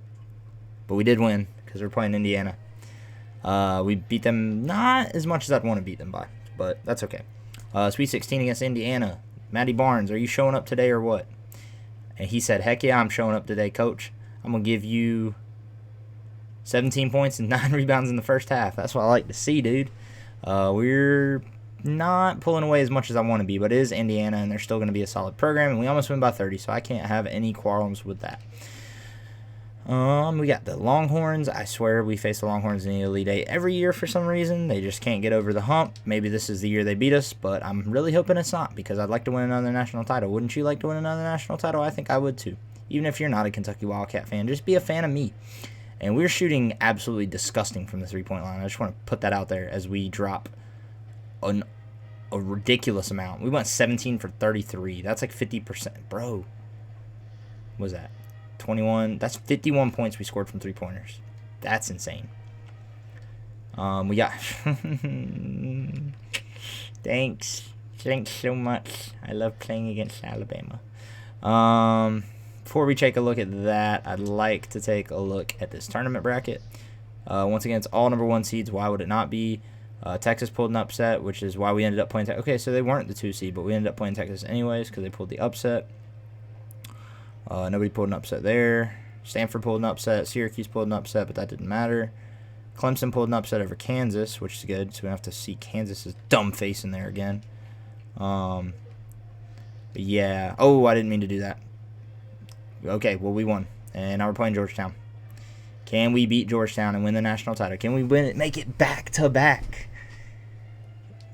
But we did win because we're playing Indiana. We beat them not as much as I'd want to beat them by, but that's okay. Sweet 16 against Indiana. Matty Barnes, are you showing up today or what? And he said, heck yeah, I'm showing up today, coach. I'm going to give you 17 points and 9 rebounds in the first half. That's what I like to see, dude. We're not pulling away as much as I want to be, but it is Indiana, and they're still going to be a solid program, and we almost win by 30, so I can't have any quarrels with that. We got the Longhorns. I swear we face the Longhorns in the Elite Eight every year for some reason. They just can't get over the hump. Maybe this is the year they beat us, but I'm really hoping it's not because I'd like to win another national title. Wouldn't you like to win another national title? I think I would too. Even if you're not a Kentucky Wildcat fan, just be a fan of me. And we're shooting absolutely disgusting from the three-point line. I just want to put that out there as we drop a ridiculous amount. We went 17 for 33. That's like 50%. Bro, what was that? 21. That's 51 points we scored from three-pointers. That's insane. We got... Thanks so much. I love playing against Alabama. Before we take a look at that, I'd like to take a look at this tournament bracket. Once again, it's all number 1 seeds. Why would it not be? Texas pulled an upset, which is why we ended up playing Texas. Okay, so they weren't the 2 seed, but we ended up playing Texas anyways because they pulled the upset. Nobody pulled an upset there. Stanford pulled an upset. Syracuse pulled an upset, but that didn't matter. Clemson pulled an upset over Kansas, which is good, so we don't have to see Kansas's dumb face in there again. But yeah. Oh, I didn't mean to do that. Okay, well, we won. And now we're playing Georgetown. Can we beat Georgetown and win the national title? Can we win it, make it back-to-back?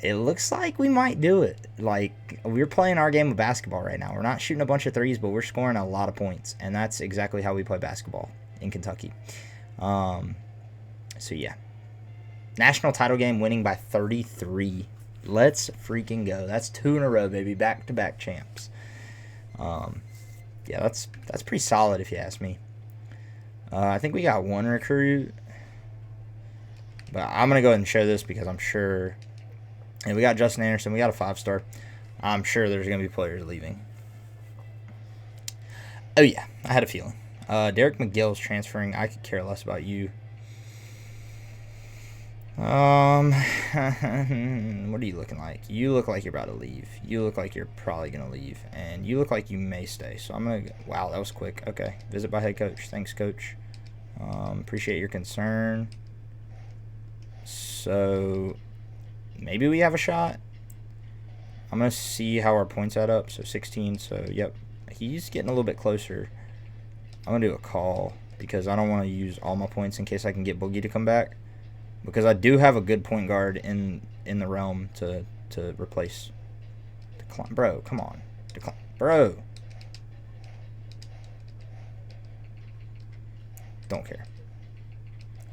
It looks like we might do it. Like, we're playing our game of basketball right now. We're not shooting a bunch of threes, but we're scoring a lot of points. And that's exactly how we play basketball in Kentucky. So, yeah. National title game winning by 33. Let's freaking go. That's 2 in a row, baby. Back-to-back champs. Yeah, that's pretty solid if you ask me. I think we got 1 recruit. But I'm going to go ahead and show this because I'm sure... And we got Justin Anderson. We got a 5-star. I'm sure there's going to be players leaving. Oh, yeah. I had a feeling. Derek McGill's transferring. I could care less about you. What are you looking like? You look like you're about to leave. You look like you're probably going to leave. And you look like you may stay. So I'm going to... Wow, that was quick. Okay. Visit by head coach. Thanks, coach. Appreciate your concern. So... Maybe we have a shot. I'm going to see how our points add up. So 16. So, yep. He's getting a little bit closer. I'm going to do a call because I don't want to use all my points in case I can get Boogie to come back. Because I do have a good point guard in the realm to replace. Bro, come on. Bro. Don't care.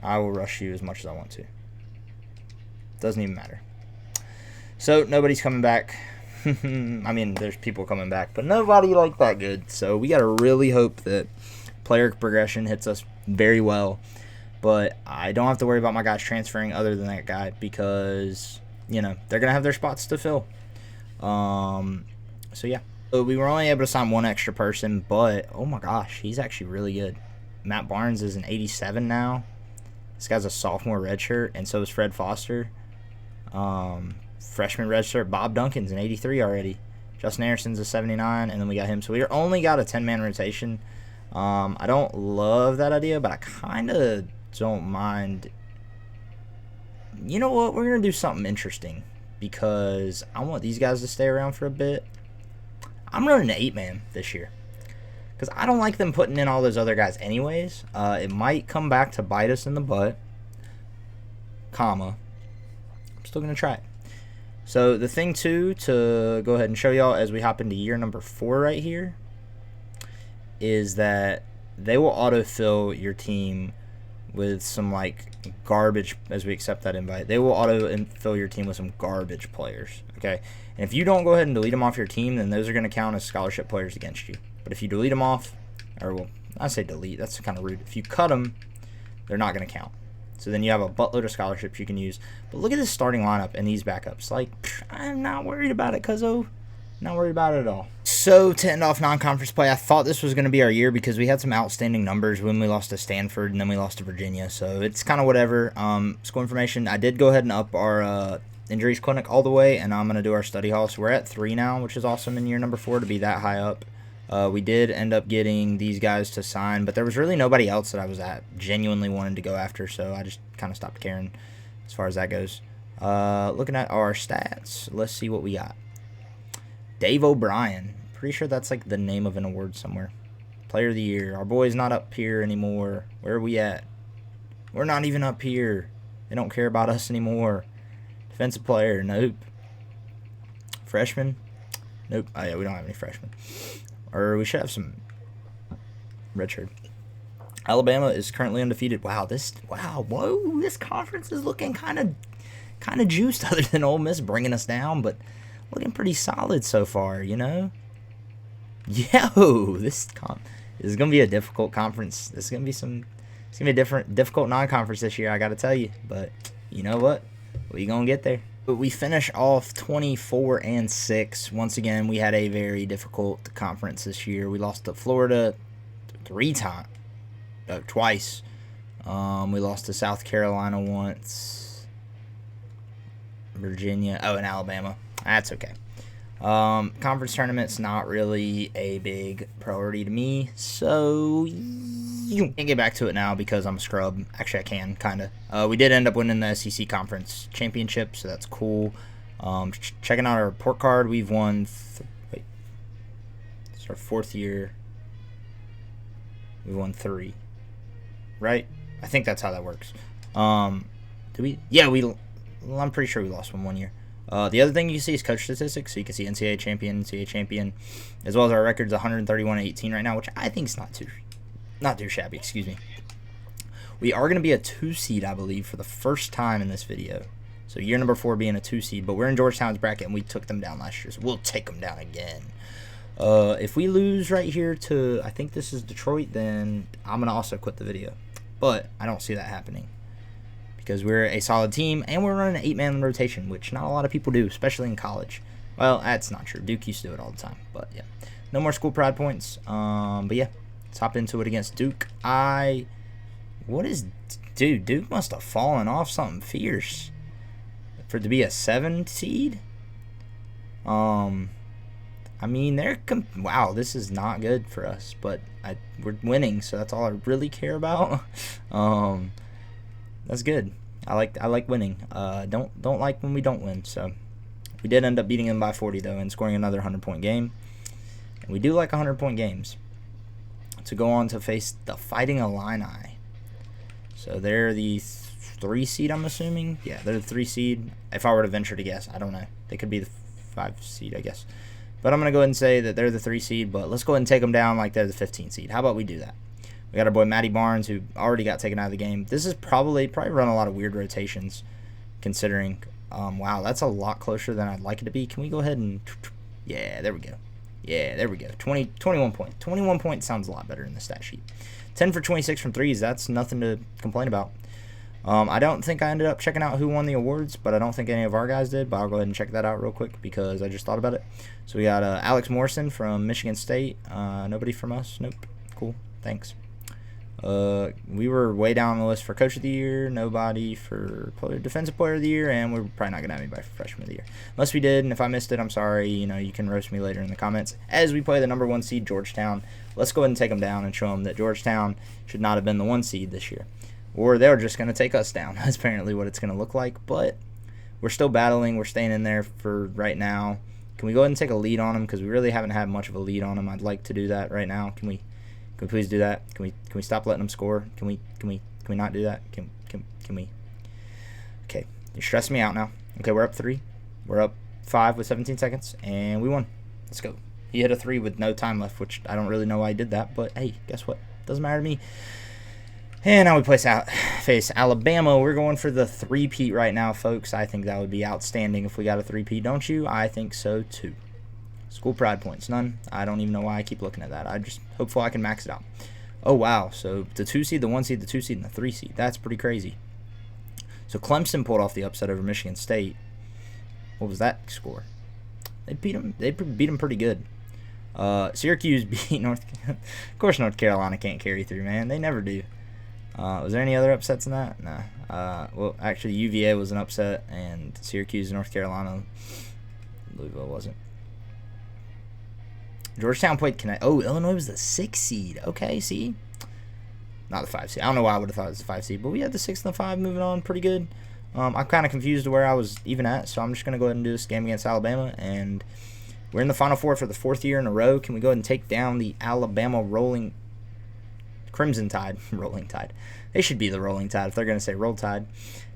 I will rush you as much as I want to. Doesn't even matter. So, nobody's coming back. I mean, there's people coming back, but nobody like that good. So, we got to really hope that player progression hits us very well. But I don't have to worry about my guys transferring other than that guy because, you know, they're going to have their spots to fill. So, yeah. So we were only able to sign one extra person, but, oh my gosh, he's actually really good. Matt Barnes is an 87 now. This guy's a sophomore redshirt, and so is Fred Foster. Freshman redshirt. Bob Duncan's an 83 already. Justin Anderson's a 79, and then we got him. So we only got a 10-man rotation. I don't love that idea, but I kind of don't mind. You know what? We're going to do something interesting because I want these guys to stay around for a bit. I'm running an 8-man this year because I don't like them putting in all those other guys anyways. It might come back to bite us in the butt, comma. I'm still going to try it. So the thing, too, to go ahead and show y'all as we hop into year number 4 right here is that they will autofill your team with some, like, garbage as we accept that invite. They will autofill your team with some garbage players, okay? And if you don't go ahead and delete them off your team, then those are going to count as scholarship players against you. But if you delete them off, or, well, I say delete, that's kind of rude. If you cut them, they're not going to count. So then you have a buttload of scholarships you can use. But look at this starting lineup and these backups. Like, I'm not worried about it, cuzzo. Not worried about it at all. So, to end off non-conference play, I thought this was going to be our year because we had some outstanding numbers when we lost to Stanford and then we lost to Virginia. So, it's kind of whatever. School information, I did go ahead and up our injuries clinic all the way, and I'm going to do our study hall. So, we're at 3 now, which is awesome in year number 4 to be that high up. We did end up getting these guys to sign, but there was really nobody else that I was genuinely wanting to go after, so I just kind of stopped caring as far as that goes. Looking at our stats, let's see what we got. Dave O'Brien. Pretty sure that's like the name of an award somewhere. Player of the year. Our boy's not up here anymore. Where are we at? We're not even up here. They don't care about us anymore. Defensive player. Nope. Freshman. Nope. Oh, yeah, we don't have any freshmen. Or we should have some redshirt. Alabama is currently undefeated. Wow, this conference is looking kind of juiced other than Ole Miss bringing us down, but looking pretty solid so far, you know? Yo, this is going to be a difficult conference. It's going to be a difficult non-conference this year, I got to tell you. But you know what? We going to get there. But we finish off 24-6. Once again, we had a very difficult conference this year. We lost to Florida twice. We lost to South Carolina once. Virginia. Oh, and Alabama. That's okay. Conference tournament's not really a big priority to me, so you can't get back to it now because I'm a scrub. Actually, I can, kind of. We did end up winning the SEC Conference Championship, so that's cool. Checking out our report card, we've won... it's our 4th year. We've won 3. Right? I think that's how that works. Did we? Yeah, I'm pretty sure we lost one year. The other thing you see is coach statistics, so you can see NCAA champion, as well as our record's 131-18 right now, which I think is not too shabby. Excuse me. We are going to be a 2 seed, I believe, for the first time in this video. So year number 4 being a 2 seed, but we're in Georgetown's bracket and we took them down last year, so we'll take them down again. If we lose right here to, I think this is Detroit, then I'm going to also quit the video. But I don't see that happening, because we're a solid team, and we're running an 8-man rotation, which not a lot of people do, especially in college. Well, that's not true. Duke used to do it all the time, but yeah. No more school pride points. But yeah, let's hop into it against Duke. Dude, Duke must have fallen off something fierce for it to be a 7 seed. I mean, wow, this is not good for us, but we're winning, so that's all I really care about. That's good. I like winning. Don't like when we don't win. So we did end up beating them by 40 though, and scoring another 100-point game. And we do like 100-point games. To go on to face the Fighting Illini. So they're the 3 seed, I'm assuming. Yeah, they're the 3 seed. If I were to venture to guess, I don't know. They could be the 5 seed, I guess. But I'm gonna go ahead and say that they're the 3 seed. But let's go ahead and take them down like they're the 15 seed. How about we do that? We got our boy Matty Barnes, who already got taken out of the game. This is probably run a lot of weird rotations, considering. Wow, that's a lot closer than I'd like it to be. Can we go ahead and... Yeah, there we go. Yeah, there we go. 21 points. 21 points sounds a lot better in the stat sheet. 10 for 26 from threes. That's nothing to complain about. I don't think I ended up checking out who won the awards, but I don't think any of our guys did. But I'll go ahead and check that out real quick because I just thought about it. So we got Alex Morrison from Michigan State. Nobody from us. Nope. Cool. Thanks. We were way down the list for Coach of the Year. Nobody for Defensive Player of the Year, and we're probably not going to have anybody for Freshman of the Year. Unless we did, and if I missed it, I'm sorry. You know, you can roast me later in the comments. As we play the number 1 seed, Georgetown, let's go ahead and take them down and show them that Georgetown should not have been the 1 seed this year. Or they're just going to take us down. That's apparently what it's going to look like. But we're still battling. We're staying in there for right now. Can we go ahead and take a lead on them? Because we really haven't had much of a lead on them. I'd like to do that right now. Can we please do that? Can we stop letting them score? Can we not do that? Can we? Okay, you're stressing me out now. Okay, we're up 3. We're up 5 with 17 seconds, and we won. Let's go. He hit a 3 with no time left, which I don't really know why he did that, but hey, guess what? Doesn't matter to me. And now we face Alabama. We're going for the 3-peat right now, folks. I think that would be outstanding if we got a 3-peat, don't you? I think so, too. School pride points, none. I don't even know why I keep looking at that. I just hopefully I can max it out. Oh, wow. So the 2 seed, the 1 seed, the 2 seed, and the 3 seed. That's pretty crazy. So Clemson pulled off the upset over Michigan State. What was that score? They beat them. They beat them pretty good. Syracuse beat North. Of course, North Carolina can't carry through, man. They never do. Was there any other upsets in that? No. Well, actually, UVA was an upset, and Syracuse and North Carolina. Louisville wasn't. Georgetown played Connecticut. Oh, Illinois was the 6 seed. Okay, see? Not the 5 seed. I don't know why I would have thought it was the 5 seed, but we had the 6 and the 5 moving on pretty good. I'm kind of confused to where I was even at, so I'm just going to go ahead and do this game against Alabama, and we're in the Final Four for the 4th year in a row. Can we go ahead and take down the Alabama Crimson Tide? Rolling Tide. They should be the Rolling Tide if they're going to say Roll Tide.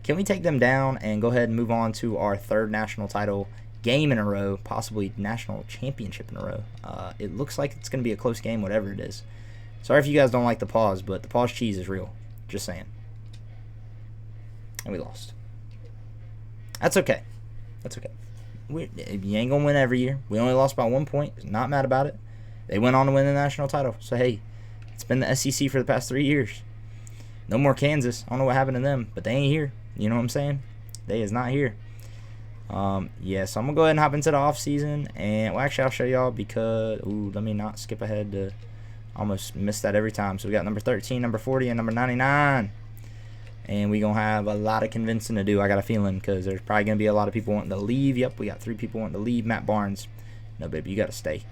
Can we take them down and go ahead and move on to our 3rd national title game in a row, possibly national championship in a row? It looks like it's going to be a close game, whatever it is. Sorry if you guys don't like the pause, but the pause cheese is real. Just saying. And we lost. That's okay. That's okay. You ain't going to win every year. We only lost by 1 point. Not mad about it. They went on to win the national title. So, hey, it's been the SEC for the past 3 years. No more Kansas. I don't know what happened to them, but they ain't here. You know what I'm saying? They is not here. Yeah, so I'm going to go ahead and hop into the off season. And, well, actually, I'll show y'all because, let me not skip ahead to, almost miss that every time. So we got number 13, number 40, and number 99. And we going to have a lot of convincing to do, I got a feeling, because there's probably going to be a lot of people wanting to leave. Yep, we got 3 people wanting to leave. Matt Barnes. No, baby, you got to stay.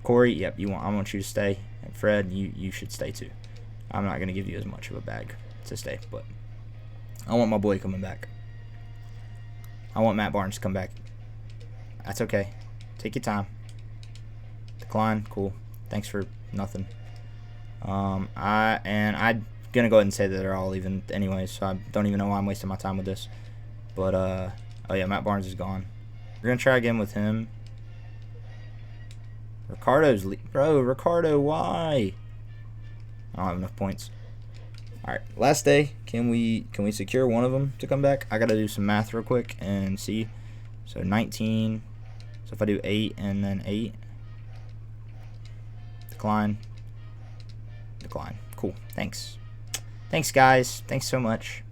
Corey, yep, I want you to stay. And Fred, you should stay too. I'm not going to give you as much of a bag to stay, but I want my boy coming back. I want Matt Barnes to come back. That's okay. Take your time. Decline, cool. Thanks for nothing. I'm gonna go ahead and say that they're all leaving anyway, so I don't even know why I'm wasting my time with this. But oh yeah, Matt Barnes is gone. We're gonna try again with him. Ricardo, why? I don't have enough points. All right, last day. Can we secure one of them to come back? I gotta do some math real quick and see. So 19. So if I do 8 and then 8. Decline. Cool. Thanks. Thanks, guys. Thanks so much.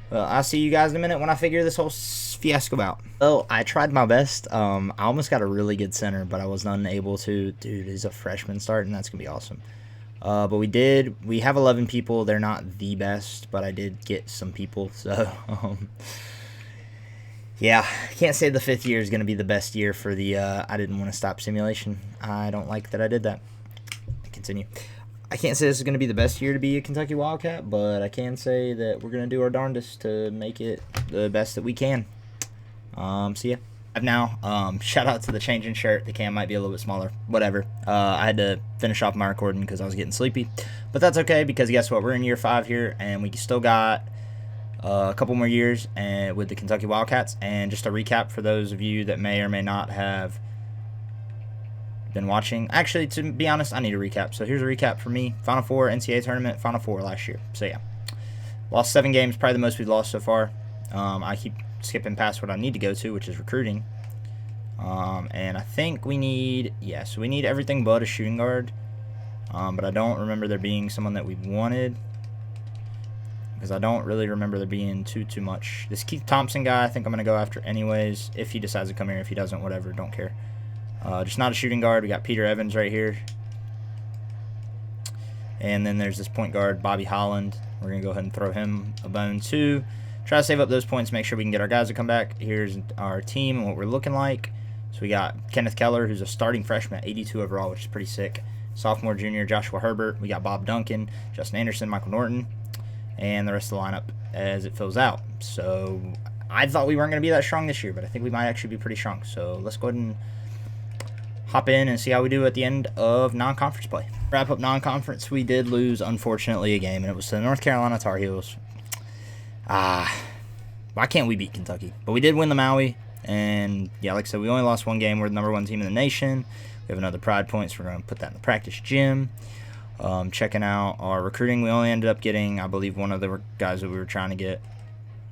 Well, I'll see you guys in a minute when I figure this whole fiasco out. Well, I tried my best. I almost got a really good center, but I was unable to. Dude, he's a freshman starting. That's going to be awesome. But we have 11 people. They're not the best, but I did get some people. So, yeah, I can't say the 5th year is going to be the best year for the I didn't want to stop simulation. I don't like that I did that. Continue. I can't say this is going to be the best year to be a Kentucky Wildcat, but I can say that we're going to do our darndest to make it the best that we can. So yeah. Now, shout out to the changing shirt. The cam might be a little bit smaller. Whatever. I had to finish off my recording because I was getting sleepy. But that's okay because guess what? We're in year 5 here, and we still got a couple more years with the Kentucky Wildcats. And just a recap for those of you that may or may not have been watching. Actually, to be honest, I need a recap. So here's a recap for me. Final Four, NCAA tournament, Final Four last year. So yeah. Lost 7 games, probably the most we've lost so far. I keep skipping past what I need to go to, which is recruiting. And I think we need, so we need everything but a shooting guard. But I don't remember there being someone that we wanted, because I don't really remember there being too much. This Keith Thompson guy, I think I'm going to go after anyways, if he decides to come here. If he doesn't, whatever, don't care. Just not a shooting guard. We got Peter Evans right here. And then there's this point guard, Bobby Holland. We're going to go ahead and throw him a bone too. Try to save up those points, make sure we can get our guys to come back. Here's our team and what we're looking like. So we got Kenneth Keller, who's a starting freshman at 82 overall, which is pretty sick. Sophomore, junior, Joshua Herbert. We got Bob Duncan, Justin Anderson, Michael Norton, and the rest of the lineup as it fills out. So I thought we weren't going to be that strong this year, but I think we might actually be pretty strong. So let's go ahead and hop in and see how we do at the end of non-conference play. Wrap up non-conference. We did lose, unfortunately, a game, and it was to the North Carolina Tar Heels. Why can't we beat Kentucky? But we did win the Maui, and yeah, like I said, we only lost one game. We're the #1 team in the nation. We have another pride points. We're going to put that in the practice gym. Checking out our recruiting, we only ended up getting, I believe, one of the guys that we were trying to get.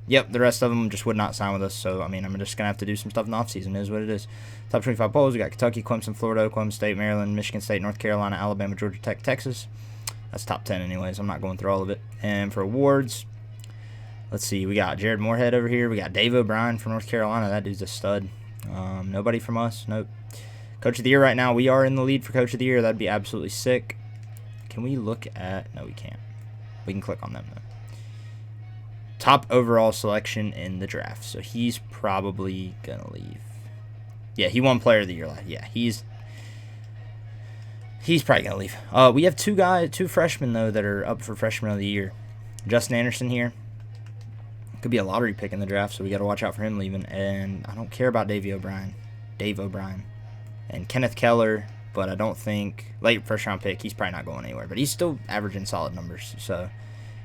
Yep, the rest of them just would not sign with us. So, I mean, I'm just going to have to do some stuff in the offseason. It is what it is. Top 25 polls, we got Kentucky, Clemson, Florida, Oklahoma State, Maryland, Michigan State, North Carolina, Alabama, Georgia Tech, Texas. That's top 10 anyways. I'm not going through all of it. And for awards, let's see. We got Jared Moorhead over here. We got Dave O'Brien from North Carolina. That dude's a stud. Nobody from us. Nope. Coach of the Year right now. We are in the lead for Coach of the Year. That'd be absolutely sick. Can we look at... No, we can't. We can click on them, though. Top overall selection in the draft. So he's probably going to leave. Yeah, he won Player of the Year. Yeah, he's probably going to leave. We have two freshmen, though, that are up for Freshman of the Year. Justin Anderson here. Could be a lottery pick in the draft, so we got to watch out for him leaving. And I don't care about Dave O'Brien. And Kenneth Keller, but I don't think... Late first-round pick, he's probably not going anywhere. But he's still averaging solid numbers, so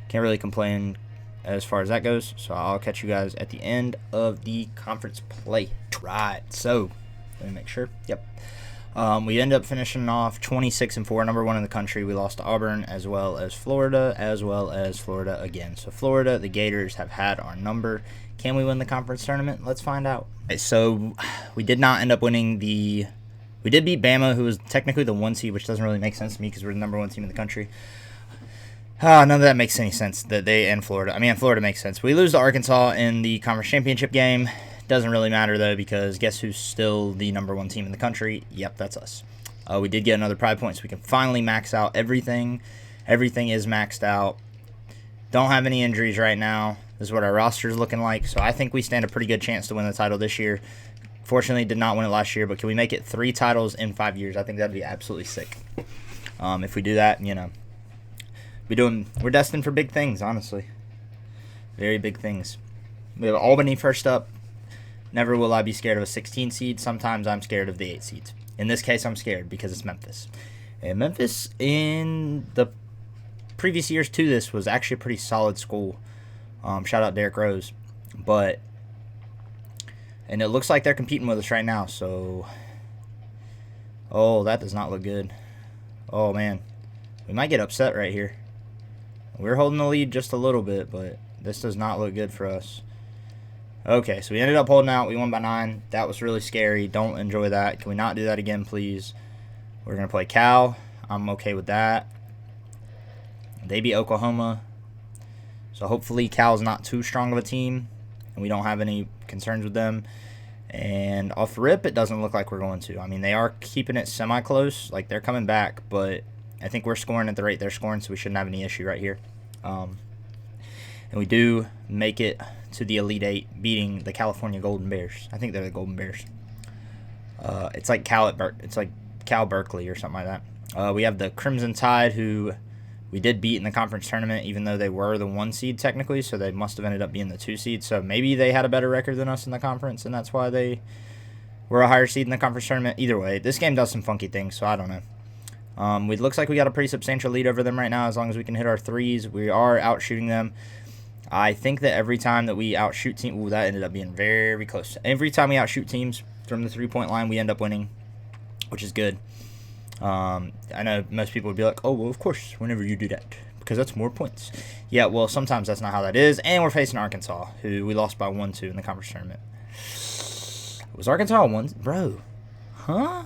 can't really complain as far as that goes. So I'll catch you guys at the end of the conference play. Right, so let me make sure. Yep. We end up finishing off 26-4, #1 in the country. We lost to Auburn as well as Florida again. So Florida, the Gators have had our number. Can we win the conference tournament? Let's find out. Okay, so we did not end up winning the... We did beat Bama, who was technically the 1 seed, which doesn't really make sense to me because we're the #1 team in the country. None of that makes any sense. That they and Florida. I mean, Florida makes sense. We lose to Arkansas in the conference championship game. Doesn't really matter, though, because guess who's still the #1 team in the country? Yep, that's us. We did get another pride point, so we can finally max out everything. Everything is maxed out. Don't have any injuries right now. This is what our roster is looking like. So I think we stand a pretty good chance to win the title this year. Fortunately, did not win it last year, but can we make it 3 titles in 5 years? I think that'd be absolutely sick. If we do that, you know, we're destined for big things, honestly. Very big things. We have Albany first up. Never will I be scared of a 16 seed. Sometimes I'm scared of the 8 seeds. In this case, I'm scared because it's Memphis. And Memphis, in the previous years to this, was actually a pretty solid school. Shout out Derrick Rose. And it looks like they're competing with us right now. So, oh, that does not look good. Oh, man. We might get upset right here. We're holding the lead just a little bit, but this does not look good for us. Okay, so we ended up holding out. We won by 9. That was really scary. Don't enjoy that. Can we not do that again, please? We're going to play Cal. I'm okay with that. They beat Oklahoma. So hopefully Cal's not too strong of a team, and we don't have any concerns with them. And off the rip, it doesn't look like we're going to. I mean, they are keeping it semi-close. Like, they're coming back, but I think we're scoring at the rate they're scoring, so we shouldn't have any issue right here. And we do make it to the Elite 8, beating the California Golden Bears. I think they're the Golden Bears. It's like Cal Berkeley or something like that. We have the Crimson Tide, who we did beat in the conference tournament, even though they were the 1 seed technically, so they must have ended up being the 2 seed. So maybe they had a better record than us in the conference, and that's why they were a higher seed in the conference tournament. Either way, this game does some funky things, so I don't know. It looks like we got a pretty substantial lead over them right now. As long as we can hit our threes, we are out shooting them. I think that every time that we outshoot teams, ooh, that ended up being very close. Every time we outshoot teams from the 3-point line, we end up winning, which is good. I know most people would be like, oh, well, of course, whenever you do that, because that's more points. Yeah, well, sometimes that's not how that is. And we're facing Arkansas, who we lost by 1-2 in the conference tournament. Was Arkansas a 1? Bro. Huh? Are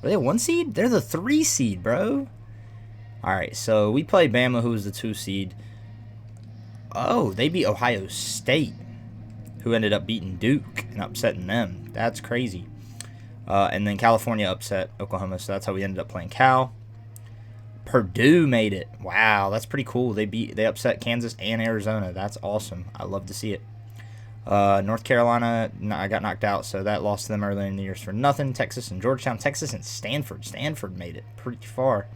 they a 1 seed? They're the 3 seed, bro. Alright, so we played Bama, who was the 2 seed. Oh, they beat Ohio State, who ended up beating Duke and upsetting them. That's crazy. And then California upset Oklahoma, so that's how we ended up playing Cal. Purdue made it. Wow, that's pretty cool. They upset Kansas and Arizona. That's awesome. I love to see it. North Carolina, I got knocked out, so that lost to them early in the years for nothing. Texas and Georgetown. Texas and Stanford. Stanford made it pretty far.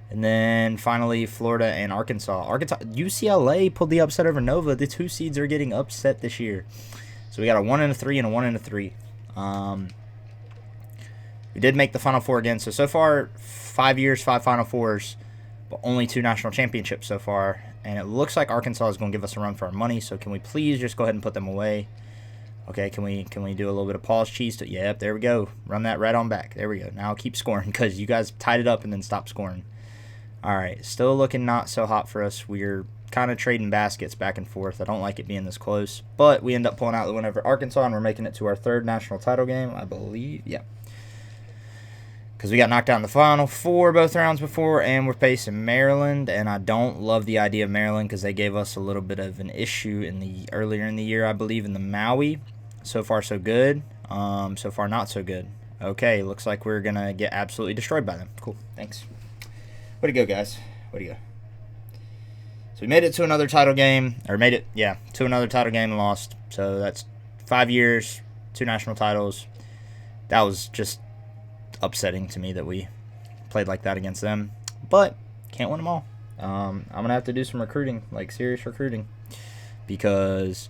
And then finally Florida and Arkansas. UCLA pulled the upset over Nova. The 2 seeds are getting upset this year. So we got a 1 and a 3 and a 1 and a 3. We did make the Final Four again. So far, 5 years, 5 Final Fours, but only 2 national championships so far. And it looks like Arkansas is going to give us a run for our money. So can we please just go ahead and put them away? Okay, can we do a little bit of pause cheese? Yep, there we go. Run that right on back. There we go. Now keep scoring because you guys tied it up and then stopped scoring. All right, still looking not so hot for us. We're kind of trading baskets back and forth. I don't like it being this close. But we end up pulling out the win over Arkansas, and we're making it to our 3rd national title game, I believe. Yeah. Because we got knocked out in the Final Four both rounds before, and we're facing Maryland. And I don't love the idea of Maryland because they gave us a little bit of an issue earlier in the year, I believe, in the Maui. So far, so good. So far, not so good. Okay, looks like we're going to get absolutely destroyed by them. Cool, thanks. Way to go, guys. Way to go. So we made it to another title game. To another title game and lost. So that's 5 years, 2 national titles. That was just upsetting to me that we played like that against them. But can't win them all. I'm going to have to do some recruiting, like serious recruiting. Because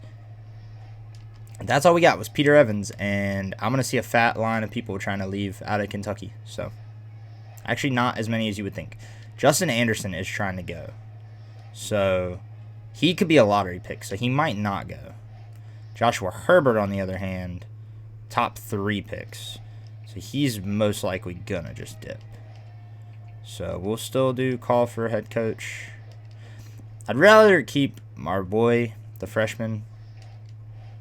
that's all we got was Peter Evans. And I'm going to see a fat line of people trying to leave out of Kentucky. So actually not as many as you would think. Justin Anderson is trying to go. So he could be a lottery pick, so he might not go. Joshua Herbert, on the other hand, top 3 picks. So he's most likely going to just dip. So we'll still do call for a head coach. I'd rather keep our boy, the freshman,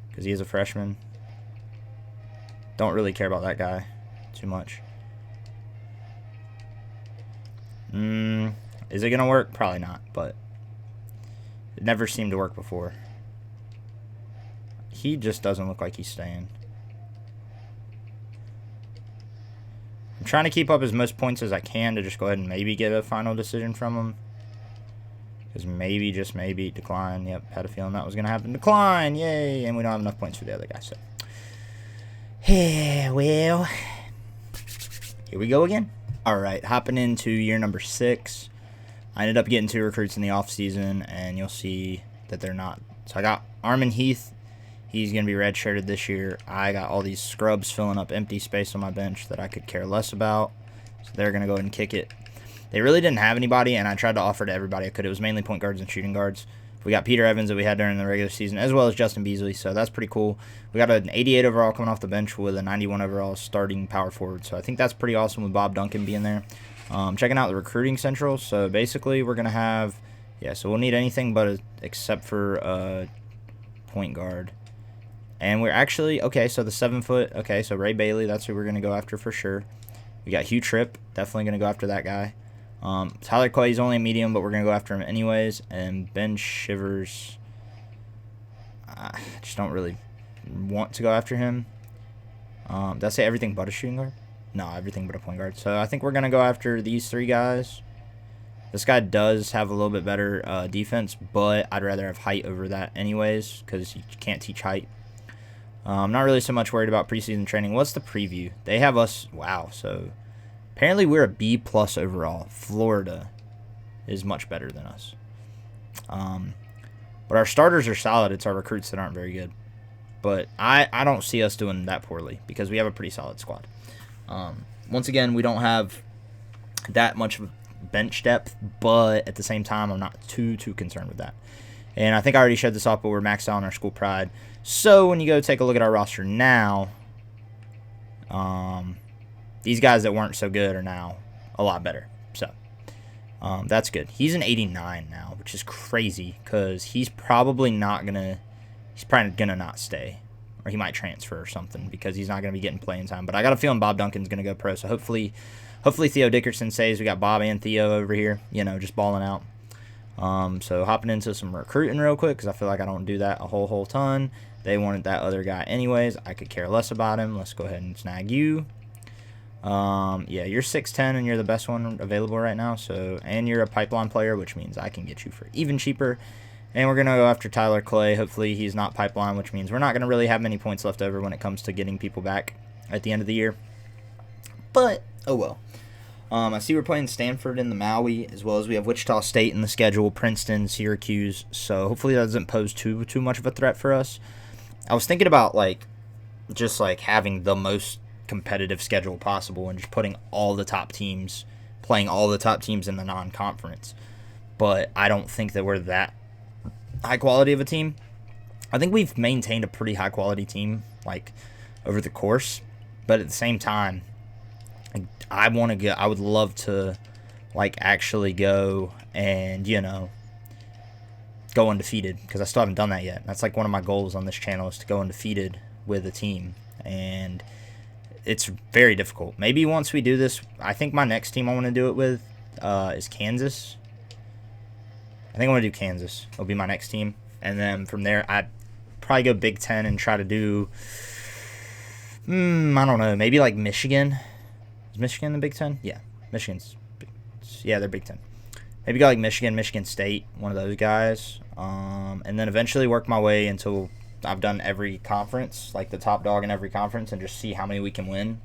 because he is a freshman. Don't really care about that guy too much. Is it going to work? Probably not, but it never seemed to work before. He just doesn't look like he's staying. I'm trying to keep up as most points as I can to just go ahead and maybe get a final decision from him. Because maybe, just maybe, decline. Yep, had a feeling that was going to happen. Decline, yay! And we don't have enough points for the other guy, so. Yeah, well, here we go again. All right, hopping into year number 6. I ended up getting 2 recruits in the offseason, and you'll see that they're not. So I got Armin Heath. He's going to be redshirted this year. I got all these scrubs filling up empty space on my bench that I could care less about. So they're going to go ahead and kick it. They really didn't have anybody, and I tried to offer to everybody I could. It was mainly point guards and shooting guards. We got Peter Evans that we had during the regular season, as well as Justin Beasley, so that's pretty cool. We got an 88 overall coming off the bench with a 91 overall starting power forward, so I think that's pretty awesome with Bob Duncan being there. Checking out the recruiting central, so basically we're going to have, so we'll need anything but except for point guard. And we're actually, so the 7-foot, so Ray Bailey, that's who we're going to go after for sure. We got Hugh Tripp, definitely going to go after that guy. Tyler Clay's only a medium, but we're going to go after him anyways. And Ben Shivers, I just don't really want to go after him. Did I say everything but a shooting guard? No, everything but a point guard. So I think we're going to go after these 3 guys. This guy does have a little bit better defense, but I'd rather have height over that anyways because you can't teach height. I'm not really so much worried about preseason training. What's the preview? They have us, wow, so apparently we're a B+ overall. Florida is much better than us. But our starters are solid. It's our recruits that aren't very good. But I don't see us doing that poorly because we have a pretty solid squad. Once again, we don't have that much of bench depth, but at the same time, I'm not too concerned with that. And I think I already showed this off, but we're maxed out on our school pride. So when you go take a look at our roster now, these guys that weren't so good are now a lot better. So that's good. He's an 89 now, which is crazy because he's probably not gonna not stay. or he might transfer or something because he's not going to be getting playing time. But I got a feeling Bob Duncan's going to go pro, so hopefully Theo Dickerson saves. We got Bob and Theo over here, just balling out. So hopping into some recruiting real quick because I feel like I don't do that a whole ton. They wanted that other guy anyways. I could care less about him. Let's go ahead and snag you. Yeah, you're 6'10", and you're the best one available right now. So, and you're a pipeline player, which means I can get you for even cheaper. And we're going to go after Tyler Clay. Hopefully he's not pipeline, which means we're not going to really have many points left over when it comes to getting people back at the end of the year. But, oh well. I see we're playing Stanford in the Maui, as well as we have Wichita State in the schedule, Princeton, Syracuse. So hopefully that doesn't pose too much of a threat for us. I was thinking about just having the most competitive schedule possible and just putting all the top teams, playing all the top teams in the non-conference. But I don't think that we're that high quality of a team. I think we've maintained a pretty high quality team over the course, but at the same time, I would love to actually go and go undefeated, because I still haven't done that yet. That's one of my goals on this channel, is to go undefeated with a team, and it's very difficult. Maybe once we do this, I think my next team I want to do it with is Kansas. I think I want to do Kansas. It'll be my next team. And then from there, I'd probably go Big Ten and try to do, I don't know, maybe Michigan. Is Michigan the Big Ten? Yeah, they're Big Ten. Maybe go Michigan, Michigan State, one of those guys. And then eventually work my way until I've done every conference, the top dog in every conference, and just see how many we can win,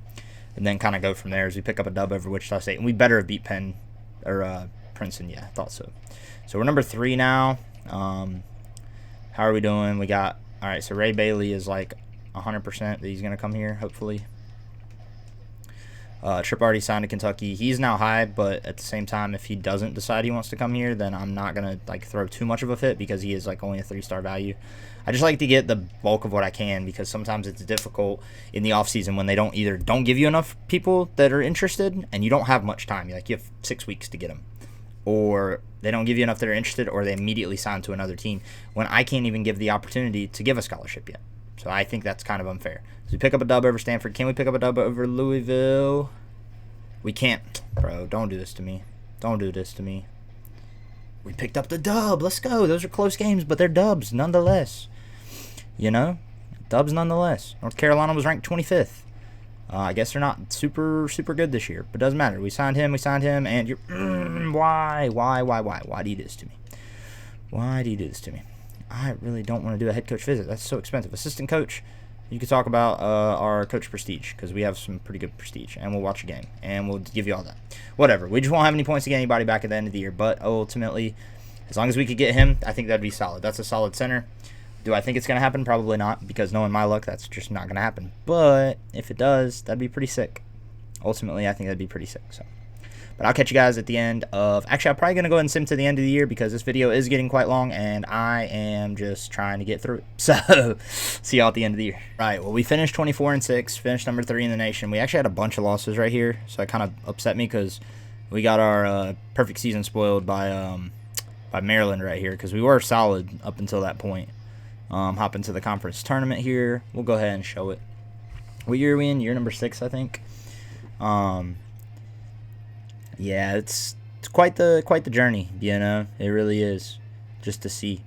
and then kind of go from there as we pick up a dub over Wichita State. And we better have beat Princeton. Yeah, I thought so. So we're number 3 now. How are we doing? We got, all right, so Ray Bailey is 100% that he's going to come here, hopefully. Tripp already signed to Kentucky. He's now high, but at the same time, if he doesn't decide he wants to come here, then I'm not going to throw too much of a fit, because he is only a 3-star value. I just like to get the bulk of what I can, because sometimes it's difficult in the offseason when they don't give you enough people that are interested, and you don't have much time. You have 6 weeks to get them. Or they don't give you enough that are interested, or they immediately sign to another team when I can't even give the opportunity to give a scholarship yet. So I think that's kind of unfair. So we pick up a dub over Stanford. Can we pick up a dub over Louisville? We can't. Bro, don't do this to me. Don't do this to me. We picked up the dub. Let's go. Those are close games, but they're dubs nonetheless. Dubs nonetheless. North Carolina was ranked 25th. I guess they're not super good this year, but it doesn't matter. We signed him, and you're... Why do you do this to me? Why do you do this to me? I really don't want to do a head coach visit. That's so expensive. Assistant coach, you could talk about our coach prestige, because we have some pretty good prestige, and we'll watch a game, and we'll give you all that. Whatever. We just won't have any points to get anybody back at the end of the year, but ultimately, as long as we could get him, I think that'd be solid. That's a solid center. Do I think it's going to happen? Probably not, because knowing my luck, that's just not going to happen. But if it does, that'd be pretty sick. Ultimately, I think that'd be pretty sick. So, but I'll catch you guys at the end of... Actually, I'm probably going to go ahead and sim to the end of the year, because this video is getting quite long, and I am just trying to get through it. So, see y'all at the end of the year. All right, well, we finished 24-6, finished number 3 in the nation. We actually had a bunch of losses right here, so it kind of upset me, because we got our perfect season spoiled by Maryland right here, because we were solid up until that point. Hop into the conference tournament here. We'll go ahead and show it. What year are we in? Year number 6, I think. Yeah, it's quite the journey, It really is, just to see.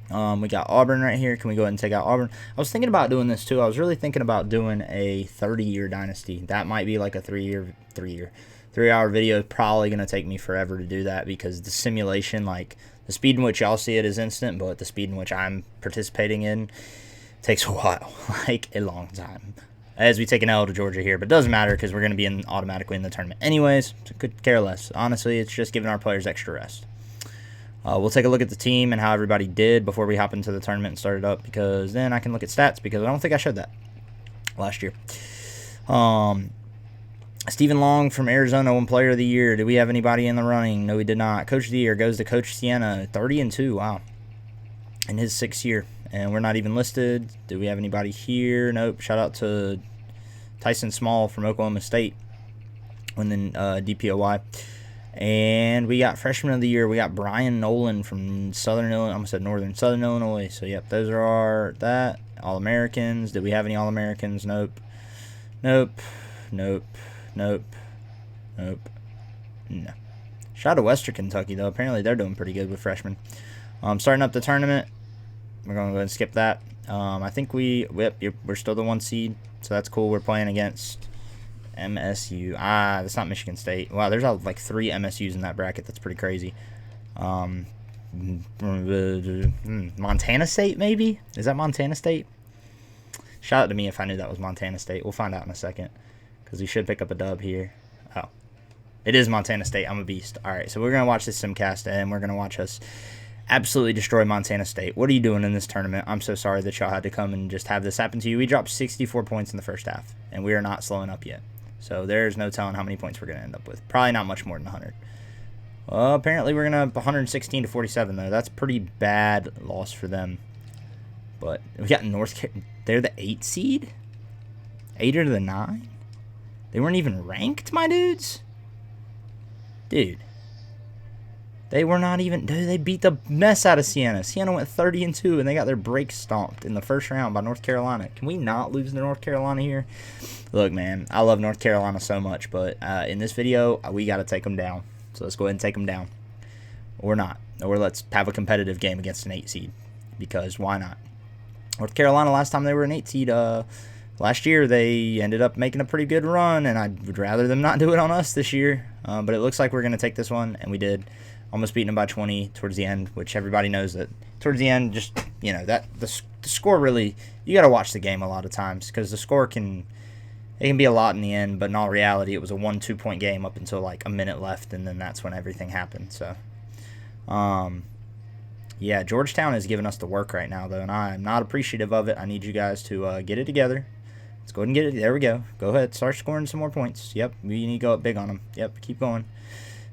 We got Auburn right here. Can we go ahead and take out Auburn? I was thinking about doing this too. I was really thinking about doing a 30-year dynasty. That might be a 3-hour video. Is probably going to take me forever to do that, because the simulation, the speed in which y'all see it is instant, but the speed in which I'm participating in takes a while, a long time. As we take an L to Georgia here, but it doesn't matter, because we're going to be automatically in the tournament anyways, so could care less. Honestly, it's just giving our players extra rest. We'll take a look at the team and how everybody did before we hop into the tournament and start it up, because then I can look at stats, because I don't think I showed that last year. Stephen Long from Arizona won Player of the Year. Did we have anybody in the running? No, we did not. Coach of the Year goes to Coach Sienna, 30-2. Wow. In his 6th year. And we're not even listed. Do we have anybody here? Nope. Shout out to Tyson Small from Oklahoma State. And then DPOY. And we got Freshman of the Year. We got Brian Nolan from Southern Illinois. I almost said Southern Illinois. So, yep, those are that. All-Americans. Did we have any All-Americans? Nope. Nope. Nope. Nope. Nope. No. Shout out to Western Kentucky, though. Apparently they're doing pretty good with freshmen. Starting up the tournament. We're going to go ahead and skip that. I think we're still the 1 seed, so that's cool. We're playing against MSU. That's not Michigan State. Wow, there's like 3 MSUs in that bracket. That's pretty crazy. Montana State, maybe? Is that Montana State? Shout out to me if I knew that was Montana State. We'll find out in a second, because we should pick up a dub here. Oh, it is Montana State. I'm a beast. All right, so we're going to watch this simcast, and we're going to watch us absolutely destroy Montana State. What are you doing in this tournament? I'm so sorry that y'all had to come and just have this happen to you. We dropped 64 points in the first half, and we are not slowing up yet. So there's no telling how many points we're going to end up with. Probably not much more than 100. Well, apparently we're going to 116 to 47, though. That's pretty bad loss for them. But we got North Carolina. They're the 8 seed? 8 or the 9? They weren't even ranked, my dudes? Dude. They were not even... Dude, they beat the mess out of Siena. Siena went 30-2, and they got their brakes stomped in the first round by North Carolina. Can we not lose to North Carolina here? Look, man, I love North Carolina so much, but in this video, we got to take them down. So let's go ahead and take them down. Or not. Or let's have a competitive game against an 8 seed. Because why not? North Carolina, last time they were an 8 seed, last year they ended up making a pretty good run, and I would rather them not do it on us this year. But it looks like we're going to take this one, and we did. Almost beating them by 20 towards the end, which everybody knows that towards the end, just, you know, that the score really, you got to watch the game a lot of times, because the score can be a lot in the end, but in all reality, it was a 1-2 point game up until like a minute left, and then that's when everything happened. So, yeah, Georgetown is giving us the work right now, though, and I'm not appreciative of it. I need you guys to get it together. Let's go ahead and get it. There we go. Go ahead. Start scoring some more points. Yep, we need to go up big on them. Yep, keep going.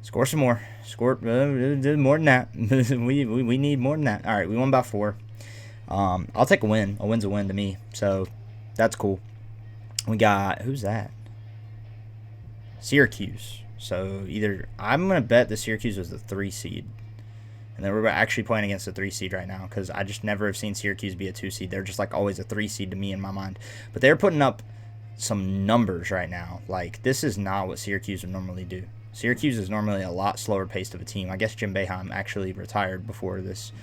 Score some more. Score more than that. we need more than that. All right, we won by 4. I'll take a win. A win's a win to me, so that's cool. We got, who's that? Syracuse. So either, I'm going to bet the Syracuse was the 3 seed. And then we're actually playing against a 3 seed right now, because I just never have seen Syracuse be a 2 seed. They're just like always a 3 seed to me in my mind. But they're putting up some numbers right now. Like, this is not what Syracuse would normally do. Syracuse is normally a lot slower paced of a team. I guess Jim Boeheim actually retired before this,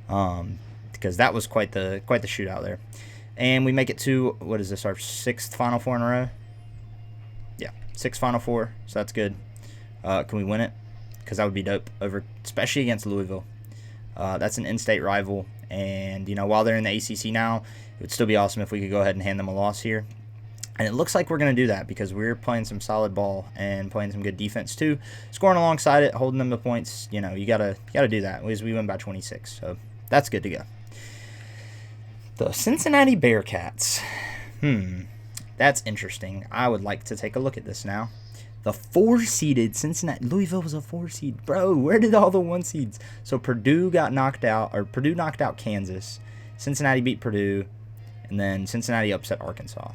because that was quite the shootout there. And we make it to, what is this, our 6th Final Four in a row? Yeah, 6th Final Four, so that's good. Can we win it? Because that would be dope, especially against Louisville. That's an in-state rival, and you know, while they're in the ACC now, it would still be awesome if we could go ahead and hand them a loss here. And it looks like we're going to do that, because we're playing some solid ball and playing some good defense too. Scoring alongside it, holding them to points, you know, you gotta do that. We win by 26, so that's good to go. The Cincinnati Bearcats. That's interesting. I would like to take a look at this now. The 4-seeded Cincinnati. Louisville was a 4 seed. Bro, where did all the 1 seeds? So Purdue knocked out Kansas. Cincinnati beat Purdue. And then Cincinnati upset Arkansas.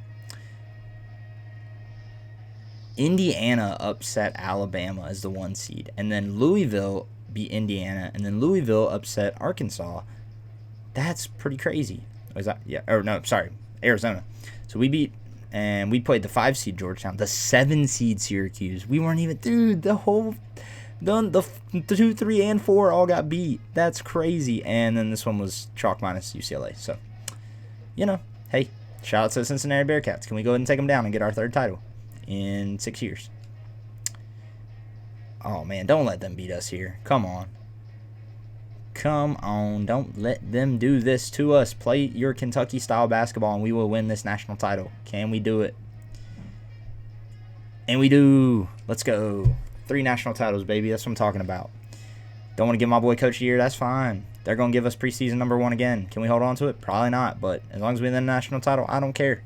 Indiana upset Alabama as the 1 seed. And then Louisville beat Indiana. And then Louisville upset Arkansas. That's pretty crazy. Was that? Yeah. Or no, sorry. Arizona. So we played the 5 seed Georgetown. The 7 seed Syracuse. We weren't even... Dude, the 2, 3, and 4 all got beat. That's crazy. And then this one was chalk minus UCLA. So, you know, hey, shout out to the Cincinnati Bearcats. Can we go ahead and take them down and get our 3rd title in 6 years? Oh, man, don't let them beat us here. Come on. Come on. Don't let them do this to us. Play your Kentucky-style basketball, and we will win this national title. Can we do it? And we do. Let's go. 3 national titles, baby. That's what I'm talking about. Don't want to give my boy Coach of the Year. That's fine. They're going to give us preseason number 1 again. Can we hold on to it? Probably not. But as long as we win the national title, I don't care.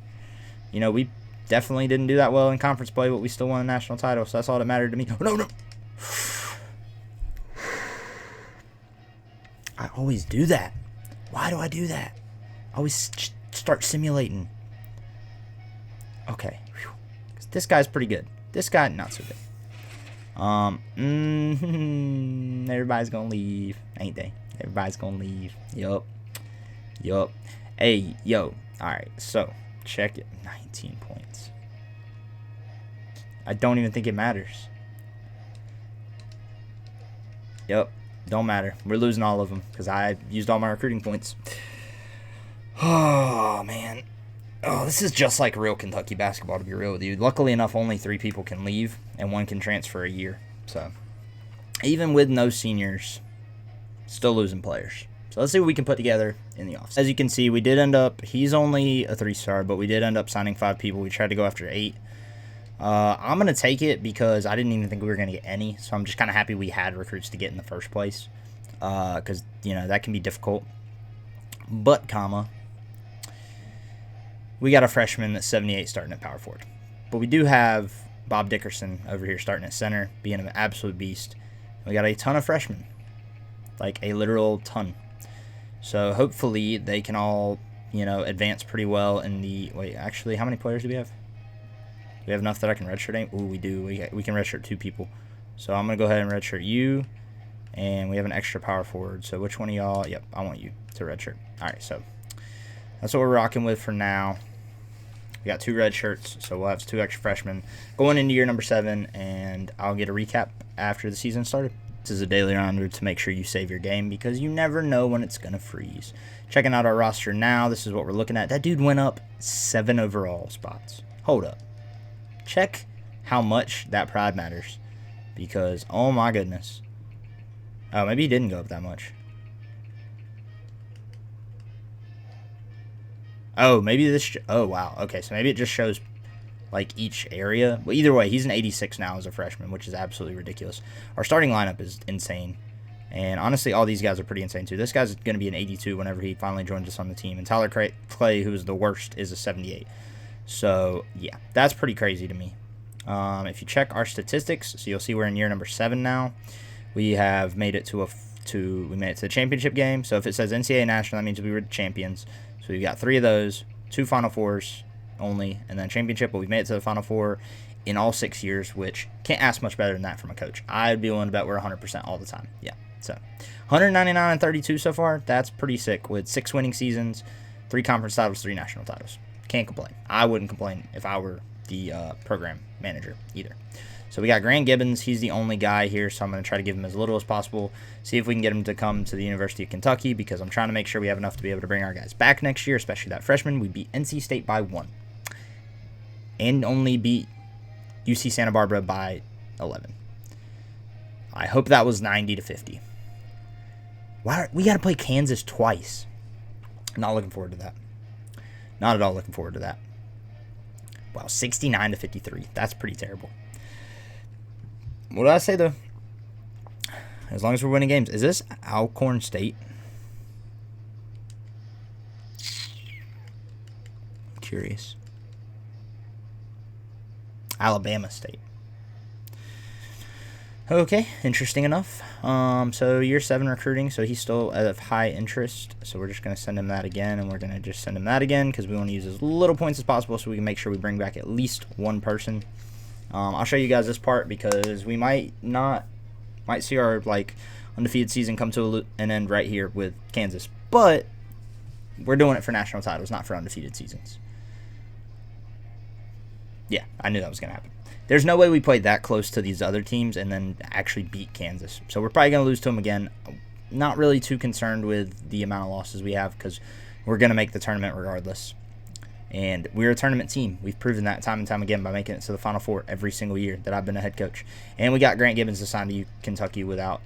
You know, we definitely didn't do that well in conference play, but we still won a national title, so that's all that mattered to me. No. I always do that. Why do I do that? I always start simulating. Okay. This guy's pretty good. This guy, not so good. Everybody's gonna leave, ain't they? Everybody's gonna leave. Yup. Hey, yo. All right, so check it. 19 points. I don't even think it matters. Yep, don't matter. We're losing all of them because I used all my recruiting points. Oh, man. Oh, this is just like real Kentucky basketball, to be real with you. Luckily enough, only 3 people can leave, and 1 can transfer a year. So, even with no seniors, still losing players. So, let's see what we can put together in the offseason. As you can see, we did end up, he's only a 3-star, but we did end up signing 5 people. We tried to go after 8. I'm going to take it because I didn't even think we were going to get any. So, I'm just kind of happy we had recruits to get in the first place. Because, you know, that can be difficult. But, we got a freshman that's 78 starting at power forward. But we do have Bob Dickerson over here starting at center, being an absolute beast. We got a ton of freshmen. Like a literal ton. So hopefully they can all, you know, advance pretty well in the... Wait, actually, how many players do we have? Do we have enough that I can redshirt? Ooh, we do. We can redshirt 2 people. So I'm going to go ahead and redshirt you. And we have an extra power forward. So which one of y'all? Yep, I want you to redshirt. All right, so that's what we're rocking with for now. We got 2 red shirts, so we'll have 2 extra freshmen going into year number 7, and I'll get a recap after the season started. This is a daily reminder to make sure you save your game because you never know when it's going to freeze. Checking out our roster now, this is what we're looking at. That dude went up 7 overall spots. Hold up. Check how much that pride matters because, oh my goodness. Oh, maybe he didn't go up that much. Oh, maybe this... Oh, wow. Okay, so maybe it just shows, like, each area. Well, either way, he's an 86 now as a freshman, which is absolutely ridiculous. Our starting lineup is insane. And, honestly, all these guys are pretty insane, too. This guy's going to be an 82 whenever he finally joins us on the team. And Tyler Clay, who is the worst, is a 78. So, yeah, that's pretty crazy to me. If you check our statistics, so you'll see we're in year number 7 now. We have made it to the championship game. So, if it says NCAA National, that means we were champions. So we've got 3 of those, 2 Final Fours only, and then championship, but we've made it to the Final Four in all 6 years, which can't ask much better than that from a coach. I'd be willing to bet we're 100% all the time. Yeah, so 199 and 32 so far. That's pretty sick with 6 winning seasons, 3 conference titles, 3 national titles. Can't complain. I wouldn't complain if I were the program manager either. So we got Grant Gibbons. He's the only guy here, so I'm going to try to give him as little as possible. See if we can get him to come to the University of Kentucky because I'm trying to make sure we have enough to be able to bring our guys back next year, especially that freshman. We beat NC State by 1 and only beat UC Santa Barbara by 11. I hope that was 90-50. We got to play Kansas twice. Not looking forward to that. Not at all looking forward to that. Wow, 69-53. That's pretty terrible. What did I say, though? As long as we're winning games. Is this Alcorn State? I'm curious. Alabama State. Okay, interesting enough. So year 7 recruiting, so he's still of high interest. So we're just going to send him that again, and we're going to just send him that again because we want to use as little points as possible so we can make sure we bring back at least 1 person. I'll show you guys this part because we might see our undefeated season come to an end right here with Kansas, but we're doing it for national titles, not for undefeated seasons. Yeah, I knew that was gonna happen. There's no way we played that close to these other teams and then actually beat Kansas, so we're probably gonna lose to them again. Not really too concerned with the amount of losses we have because we're gonna make the tournament regardless. And we're a tournament team. We've proven that time and time again by making it to the Final Four every single year that I've been a head coach. And we got Grant Gibbons assigned to Kentucky without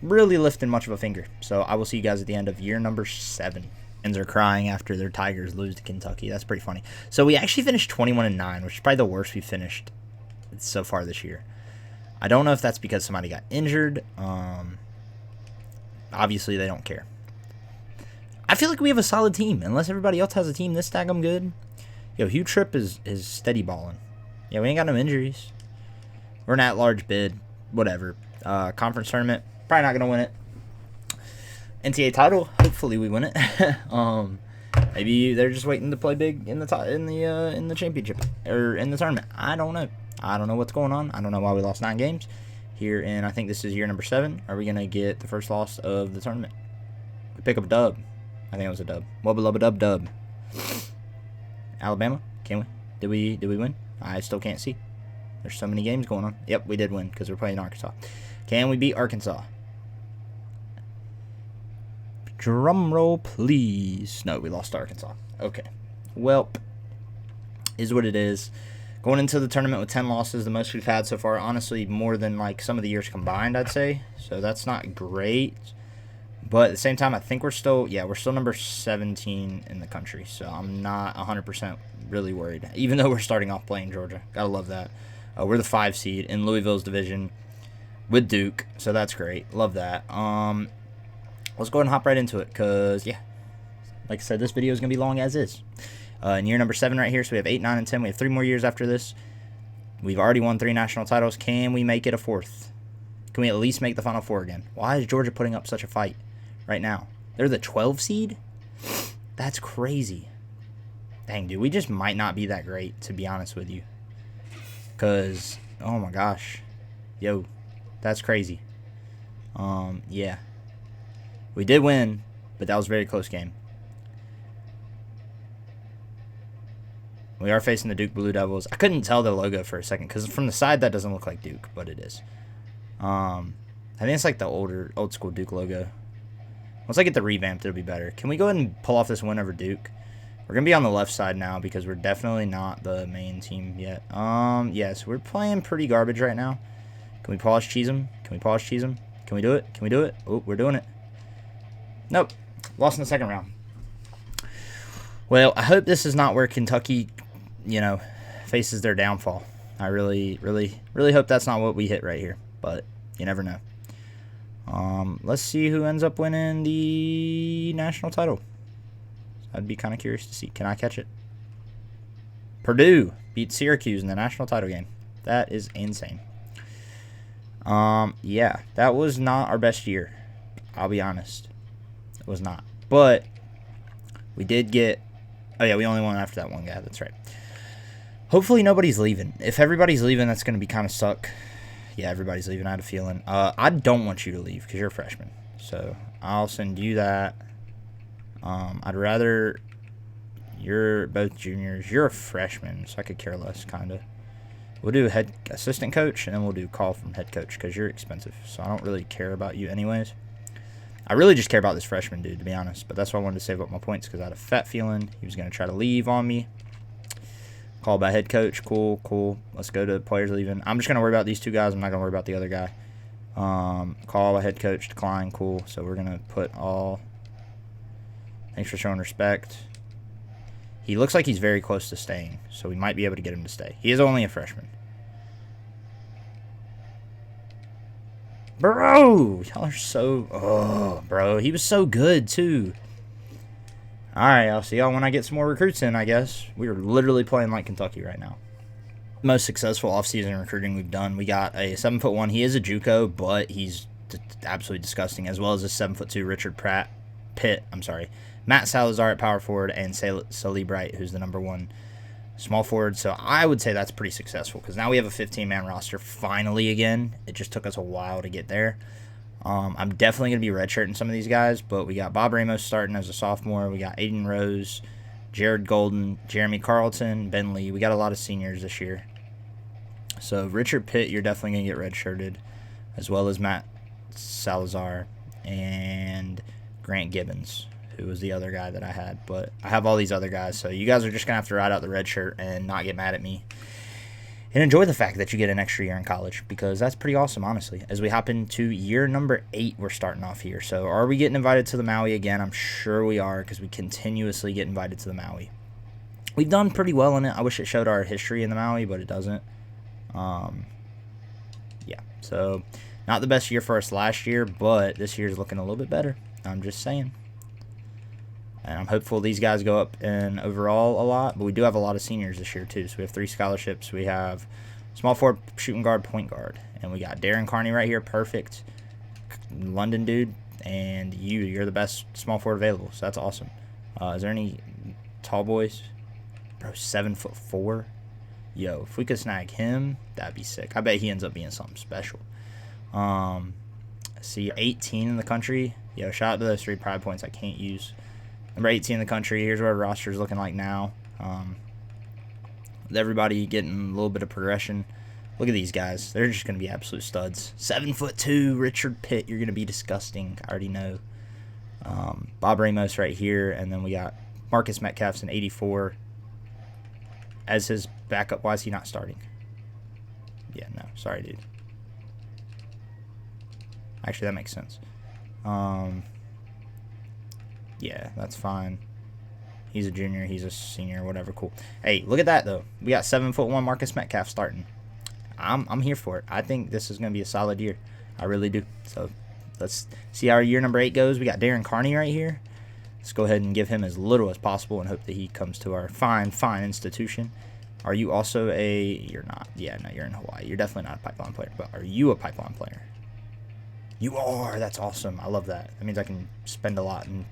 really lifting much of a finger. So I will see you guys at the end of year number 7. And they're crying after their Tigers lose to Kentucky. That's pretty funny. So we actually finished 21-9, which is probably the worst we've finished so far this year. I don't know if that's because somebody got injured. Obviously, they don't care. I feel like we have a solid team. Unless everybody else has a team this daggum good. Yo, Hugh Tripp is steady balling. Yeah, we ain't got no injuries. We're an at-large bid. Whatever. Conference tournament. Probably not going to win it. NCAA title. Hopefully we win it. Maybe they're just waiting to play big in the championship. Or in the tournament. I don't know. I don't know what's going on. I don't know why we lost 9 games. Here in, I think this is year number 7. Are we going to get the first loss of the tournament? We pick up a dub. I think it was a dub. Wubba lubba dub dub. Alabama. Can we? Did we win? I still can't see. There's so many games going on. Yep, we did win because we're playing Arkansas. Can we beat Arkansas? Drum roll, please. No, we lost to Arkansas. Okay. Well, is what it is. Going into the tournament with 10 losses, the most we've had so far. Honestly, more than like some of the years combined, I'd say. So that's not great. But at the same time, I think we're still number 17 in the country. So I'm not 100% really worried. Even though we're starting off playing Georgia. Gotta love that. We're the 5 seed in Louisville's division with Duke. So that's great. Love that. Let's go ahead and hop right into it. Because, yeah, like I said, this video is going to be long as is. In year number 7 right here. So we have 8, 9, and 10. We have 3 more years after this. We've already won 3 national titles. Can we make it a 4th? Can we at least make the Final Four again? Why is Georgia putting up such a fight right now? They're the 12 seed? That's crazy. Dang, dude. We just might not be that great, to be honest with you. Because, oh my gosh. Yo, that's crazy. Yeah. We did win, but that was a very close game. We are facing the Duke Blue Devils. I couldn't tell the logo for a second because from the side that doesn't look like Duke, but it is. I think it's like the old school Duke logo. Once I get the revamped, it'll be better. Can we go ahead and pull off this win over Duke? We're going to be on the left side now because we're definitely not the main team yet. Yes, we're playing pretty garbage right now. Can we polish cheese them? Can we polish cheese them? Can we do it? Can we do it? Oh, we're doing it. Nope. Lost in the second round. Well, I hope this is not where Kentucky, faces their downfall. I really, really, really hope that's not what we hit right here. But you never know. Let's see who ends up winning the national title. I'd be kind of curious to see. Can I catch it? Purdue beat Syracuse in the national title game. That is insane. Yeah, that was not our best year. I'll be honest. It was not. But we did get... Oh, yeah, we only won after that one guy. That's right. Hopefully nobody's leaving. If everybody's leaving, that's going to be kind of suck. Yeah, everybody's leaving. I had a feeling. I don't want you to leave because you're a freshman. So I'll send you that. I'd rather... You're both juniors. You're a freshman, so I could care less, kind of. We'll do head assistant coach, and then we'll do call from head coach because you're expensive. So I don't really care about you anyways. I really just care about this freshman dude, to be honest. But that's why I wanted to save up my points because I had a fat feeling he was going to try to leave on me. Call by head coach. Cool, cool. Let's go to players leaving. I'm just going to worry about these 2 guys. I'm not going to worry about the other guy. Call by head coach. Decline. Cool. So we're going to put all. Thanks for showing respect. He looks like he's very close to staying, so we might be able to get him to stay. He is only a freshman. Bro! Y'all are so... Oh, bro. He was so good, too. Alright, I'll see y'all when I get some more recruits in, I guess. We are literally playing like Kentucky right now. Most successful offseason recruiting we've done. We got a 7'1". He is a JUCO, but he's absolutely disgusting, as well as a 7'2" Richard Pitt. Matt Salazar at power forward, and Sully Bright, who's the #1 small forward. So I would say that's pretty successful because now we have a 15-man roster finally again. It just took us a while to get there. I'm definitely going to be redshirting some of these guys, but we got Bob Ramos starting as a sophomore. We got Aiden Rose, Jared Golden, Jeremy Carlton, Ben Lee. We got a lot of seniors this year. So Richard Pitt, you're definitely going to get redshirted, as well as Matt Salazar and Grant Gibbons, who was the other guy that I had. But I have all these other guys, so you guys are just going to have to ride out the red shirt and not get mad at me. And enjoy the fact that you get an extra year in college, because that's pretty awesome, honestly. As we hop into year number 8, we're starting off here. So are we getting invited to the Maui again? I'm sure we are, because we continuously get invited to the Maui. We've done pretty well in it. I wish it showed our history in the Maui, but it doesn't. Yeah, so not the best year for us last year, but this year's looking a little bit better. I'm just saying. And I'm hopeful these guys go up in overall a lot. But we do have a lot of seniors this year, too. So we have 3 scholarships. We have small forward, shooting guard, point guard. And we got Darren Carney right here. Perfect. London dude. And you're the best small forward available. So that's awesome. Is there any tall boys? Bro, 7'4". Yo, if we could snag him, that'd be sick. I bet he ends up being something special. See, 18 in the country. Yo, shout out to those 3 pride points I can't use. Number 18 in the country. Here's what our roster is looking like now. with everybody getting a little bit of progression. Look at these guys. They're just going to be absolute studs. 7'2", Richard Pitt. You're going to be disgusting. I already know. Bob Ramos right here. And then we got Marcus Metcalf's an 84 as his backup. Why is he not starting? Yeah, no. Sorry, dude. Actually, that makes sense. Yeah, that's fine. He's a junior. He's a senior. Whatever. Cool. Hey, look at that, though. We got 7'1" Marcus Metcalf starting. I'm here for it. I think this is going to be a solid year. I really do. So let's see how our year number 8 goes. We got Darren Carney right here. Let's go ahead and give him as little as possible and hope that he comes to our fine institution. Are you also you're not. Yeah, no, you're in Hawaii. You're definitely not a pipeline player. But are you a pipeline player? You are. That's awesome. I love that. That means I can spend a lot. And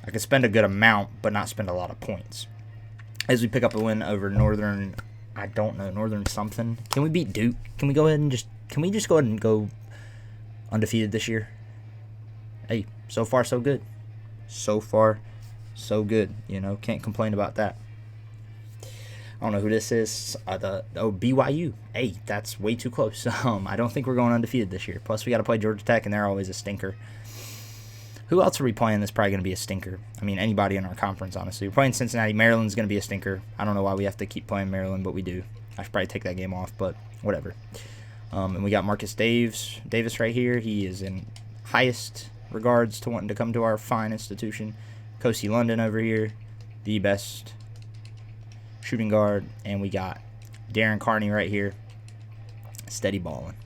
I can spend a good amount, but not spend a lot of points. As we pick up a win over Northern... I don't know, Northern something. Can we beat Duke? Can we go ahead and can we just go ahead and go undefeated this year? Hey, so far so good. So far so good. You know, can't complain about that. I don't know who this is. BYU. Hey, that's way too close. I don't think we're going undefeated this year. Plus, we got to play Georgia Tech, and they're always a stinker. Who else are we playing that's probably going to be a stinker? I mean, anybody in our conference, honestly. We're playing Cincinnati. Maryland's going to be a stinker. I don't know why we have to keep playing Maryland, but we do. I should probably take that game off, but whatever. And we got Marcus Davis right here. He is in highest regards to wanting to come to our fine institution. Kosi London over here, the best shooting guard. And we got Darren Carney right here. Steady balling.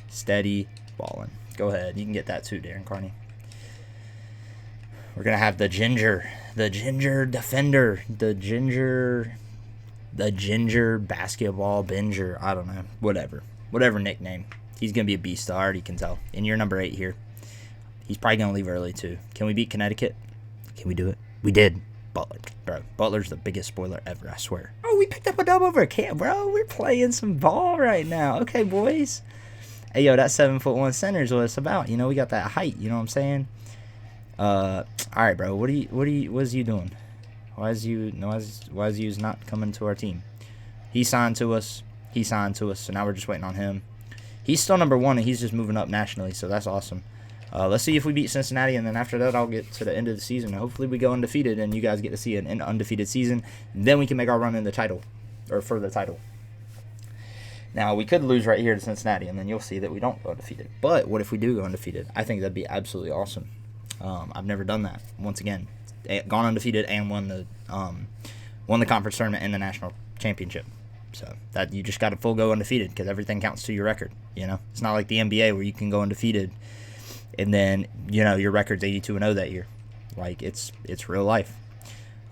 Steady balling. Go ahead. You can get that too, Darren Carney. We're going to have the ginger defender, the ginger basketball binger. I don't know. Whatever nickname. He's going to be a beast. I already can tell. In year number 8 here. He's probably going to leave early too. Can we beat Connecticut? Can we do it? We did. Butler. Bro, Butler's the biggest spoiler ever, I swear. Oh, we picked up a dub over a camp, bro. We're playing some ball right now. Okay, boys. Hey, yo, that 7'1" center is what it's about. You know, we got that height. You know what I'm saying? All right, bro. What is you doing? Why is you not coming to our team? He signed to us. So now we're just waiting on him. He's still number 1, and he's just moving up nationally, so that's awesome. Let's see if we beat Cincinnati, and then after that, I'll get to the end of the season. Hopefully, we go undefeated, and you guys get to see an undefeated season. Then we can make our run in the title, or for the title. Now, we could lose right here to Cincinnati, and then you'll see that we don't go undefeated. But what if we do go undefeated? I think that'd be absolutely awesome. I've never done that. Once again, gone undefeated and won the conference tournament and the national championship. So that you just got to full go undefeated because everything counts to your record. You know, it's not like the NBA where you can go undefeated and then your record's 82-0 that year. Like it's real life.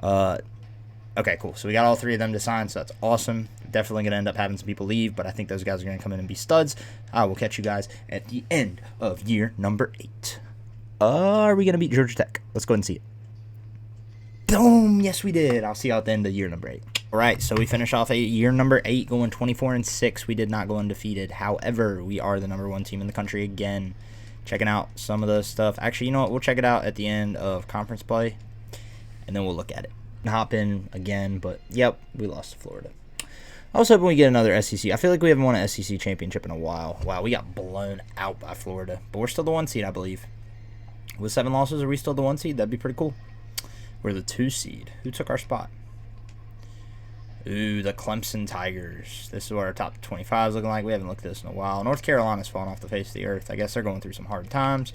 Okay, cool. So we got all 3 of them to sign, so that's awesome. Definitely going to end up having some people leave, but I think those guys are going to come in and be studs. I will catch you guys at the end of year number 8. Are we going to beat Georgia Tech? Let's go ahead and see it. Boom! Yes, we did. I'll see you at the end of year number 8. All right, so we finish off year number 8 going 24-6. We did not go undefeated. However, we are the number 1 team in the country again. Checking out some of the stuff. Actually, you know what? We'll check it out at the end of conference play, and then we'll look at it. Hop in again, but yep, we lost to Florida. I was hoping we get another SEC. I feel like we haven't won an SEC championship in a while. Wow, we got blown out by Florida, but we're still the 1 seed, I believe. With 7 losses, are we still the 1 seed? That'd be pretty cool. We're the 2 seed. Who took our spot? Ooh, the Clemson Tigers. This is what our top 25 is looking like. We haven't looked at this in a while. North Carolina's fallen off the face of the earth. I guess they're going through some hard times.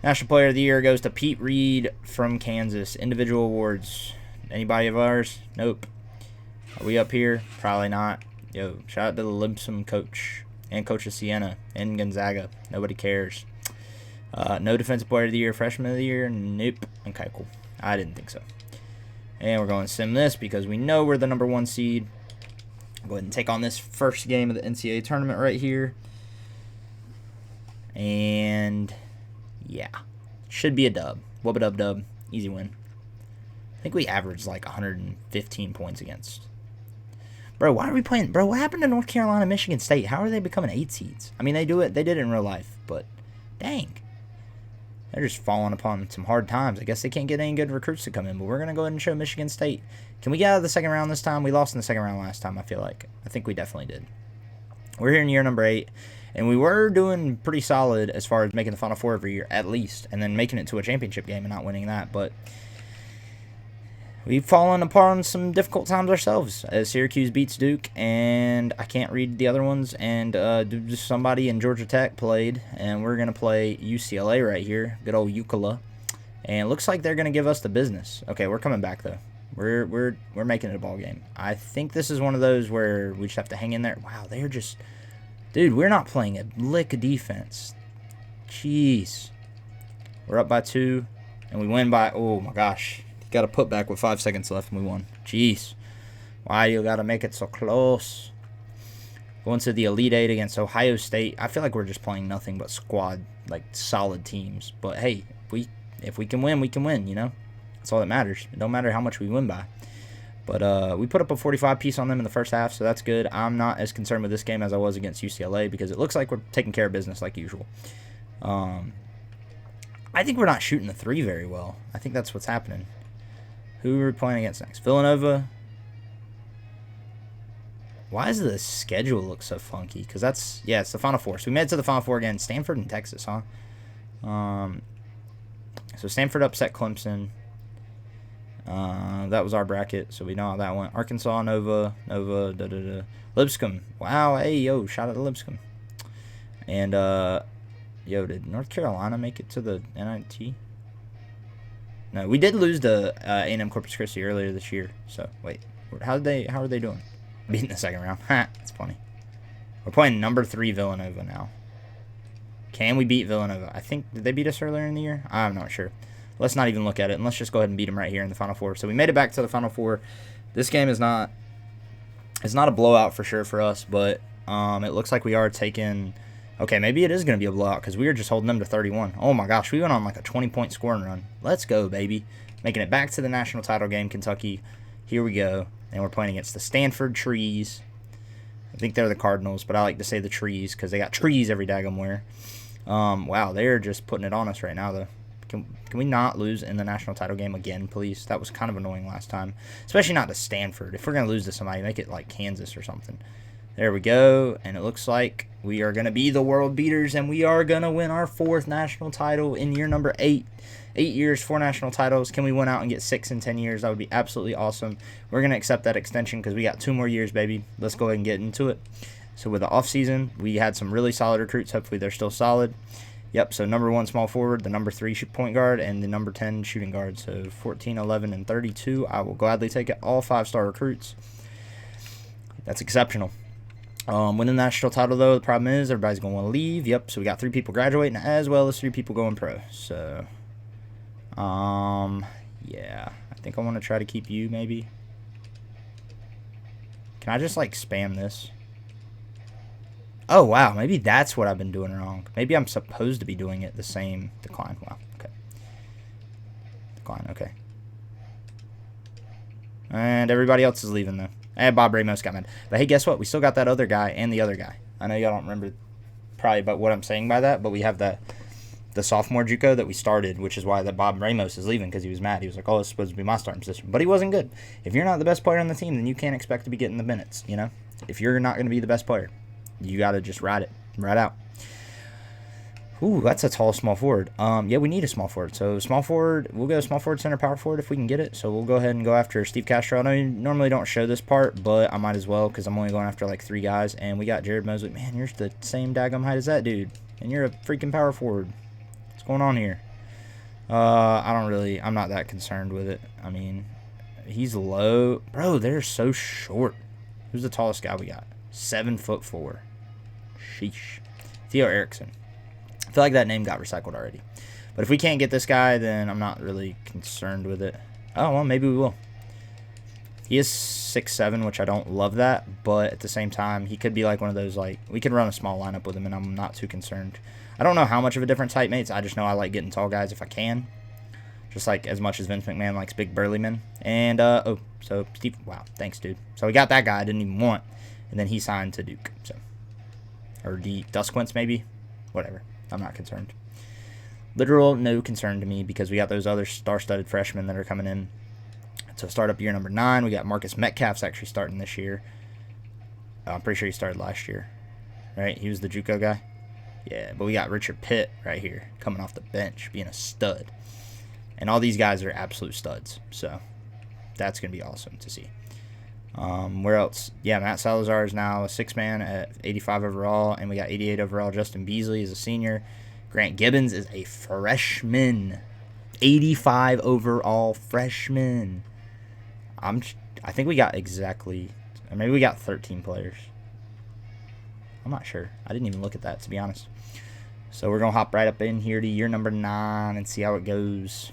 National Player of the Year goes to Pete Reed from Kansas. Individual awards. Anybody of ours? Nope. Are we up here? Probably not. Yo, shout out to the Libsam coach and Coach of Siena and Gonzaga. Nobody cares. No Defensive Player of the Year, Freshman of the Year. Nope. Okay, cool. I didn't think so. And we're going to sim this because we know we're the number 1 seed. Go ahead and take on this first game of the NCAA tournament right here. And yeah, should be a dub. Wubba-dub-dub. Easy win. I think we averaged like 115 points against. Bro, why are we playing? Bro, what happened to North Carolina, Michigan State? How are they becoming 8 seeds? I mean, they did it in real life, but dang. They're just falling upon some hard times. I guess they can't get any good recruits to come in, but we're going to go ahead and show Michigan State. Can we get out of the second round this time? We lost in the second round last time, I feel like. I think we definitely did. We're here in year number 8, and we were doing pretty solid as far as making the Final Four every year, at least, and then making it to a championship game and not winning that, but we've fallen upon some difficult times ourselves as Syracuse beats Duke, and I can't read the other ones, and somebody in Georgia Tech played, and we're going to play UCLA right here, good old UCLA, and it looks like they're going to give us the business. Okay, we're coming back, though. We're making it a ball game. I think this is one of those where we just have to hang in there. Wow, they're just... Dude, we're not playing a lick of defense. Jeez. We're up by 2, and we win by... Oh, my gosh. Got a putback with 5 seconds left, and we won. Jeez. Why you got to make it so close? Going to the Elite 8 against Ohio State. I feel like we're just playing nothing but squad, like, solid teams. But, hey, if we can win, we can win, you know? That's all that matters. It don't matter how much we win by. But we put up a 45 piece on them in the first half, so that's good. I'm not as concerned with this game as I was against UCLA because it looks like we're taking care of business like usual. I think we're not shooting the 3 very well. I think that's what's happening. Who are we playing against next? Villanova. Why does the schedule look so funky? Because that's, yeah, it's the Final Four. So we made it to the Final Four again. Stanford and Texas, huh? So Stanford upset Clemson. That was our bracket, so we know how that went. Arkansas, Nova, Lipscomb. Wow, hey, yo, shout out to Lipscomb. And, yo, did North Carolina make it to the NIT? No, we did lose to A&M Corpus Christi earlier this year. So, wait, how are they doing? Beating the second round. That's funny. We're playing number 3 Villanova now. Can we beat Villanova? I think, did they beat us earlier in the year? I'm not sure. Let's not even look at it, and let's just go ahead and beat them right here in the Final Four. So we made it back to the Final Four. This game is not a blowout for sure for us, but it looks like we are taking... Okay, maybe it is going to be a blowout because we were just holding them to 31. Oh, my gosh. We went on like a 20-point scoring run. Let's go, baby. Making it back to the national title game, Kentucky. Here we go. And we're playing against the Stanford Trees. I think they're the Cardinals, but I like to say the Trees because they got trees every daggum where. Wow, they're just putting it on us right now, though. Can we not lose in the national title game again, please? That was kind of annoying last time. Especially not to Stanford. If we're going to lose to somebody, make it like Kansas or something. There we go. And it looks like we are going to be the world beaters, and we are going to win our 4th national title in year number 8. 8 years, 4 national titles. Can we win out and get 6 in 10 years? That would be absolutely awesome. We're going to accept that extension because we got 2 more years, baby. Let's go ahead and get into it. So with the offseason, we had some really solid recruits. Hopefully they're still solid. Yep, so number 1 small forward, the number 3 point guard, and the number 10 shooting guard. So 14, 11, and 32. I will gladly take it. All 5-star recruits. That's exceptional. Winning the national title, though, the problem is everybody's going to want to leave. Yep, so we got 3 people graduating as well as 3 people going pro. So, yeah. I think I want to try to keep you, maybe. Can I just, like, spam this? Oh, wow. Maybe that's what I've been doing wrong. Maybe I'm supposed to be doing it the same. Decline. Wow. Okay. Decline. Okay. And everybody else is leaving, though. And Bob Ramos got mad. But hey, guess what? We still got that other guy and the other guy. I know y'all don't remember probably about what I'm saying by that, but we have the sophomore JUCO that we started, which is why that Bob Ramos is leaving because he was mad. He was like, oh, it's supposed to be my starting position. But he wasn't good. If you're not the best player on the team, then you can't expect to be getting the minutes, you know? If you're not going to be the best player, you got to just ride out. Ooh, that's a tall small forward. Yeah, we need a small forward. So small forward, we'll go small forward, center, power forward if we can get it. So we'll go ahead and go after Steve Castro. I know you normally don't show this part, but I might as well because I'm only going after like 3 guys. And we got Jared Mosley. Man, you're the same daggum height as that dude. And you're a freaking power forward. What's going on here? I'm not that concerned with it. I mean, he's low. Bro, they're so short. Who's the tallest guy we got? 7'4". Sheesh. Theo Erickson. I feel like that name got recycled already. But if we can't get this guy, then I'm not really concerned with it. Oh, well, maybe we will. He is 6'7", which I don't love that. But at the same time, he could be like one of those, like, we could run a small lineup with him, and I'm not too concerned. I don't know how much of a difference height makes. I just know I like getting tall guys if I can. Just like as much as Vince McMahon likes big burly men. And, so Steve, wow, thanks, dude. So we got that guy I didn't even want. And then he signed to Duke. So, or Dusquince, maybe. Whatever. I'm not concerned. Literal no concern to me because we got those other star-studded freshmen that are coming in. So start up year number 9. We got Marcus Metcalf's actually starting this year. I'm pretty sure he started last year, right? He was the JUCO guy. Yeah, but we got Richard Pitt right here coming off the bench, being a stud. And all these guys are absolute studs. So that's going to be awesome to see. Where else? Yeah, Matt Salazar is now a 6-man at 85 overall, and we got 88 overall. Justin Beasley is a senior. Grant Gibbons is a freshman. 85 overall freshman. I think we got exactly, or maybe we got 13 players. I'm not sure. I didn't even look at that, to be honest. So we're going to hop right up in here to year number 9 and see how it goes.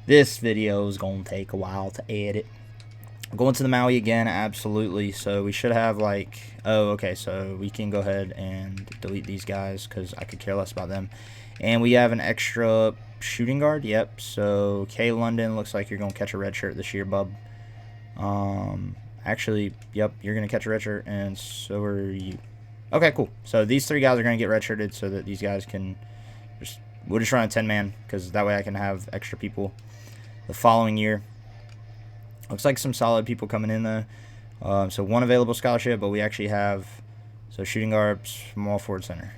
This video is going to take a while to edit. Going to the Maui again, absolutely. So we should have like, oh, okay, so we can go ahead and delete these guys because I could care less about them. And we have an extra shooting guard, yep. So K London, looks like you're going to catch a red shirt this year, bub. Actually, yep, you're going to catch a red shirt, and so are you. Okay, cool. So these 3 guys are going to get redshirted so that these guys can just, we'll just run a 10-man because that way I can have extra people the following year. Looks like some solid people coming in, though. So 1 available scholarship, but we actually have, so shooting guard, small forward, center.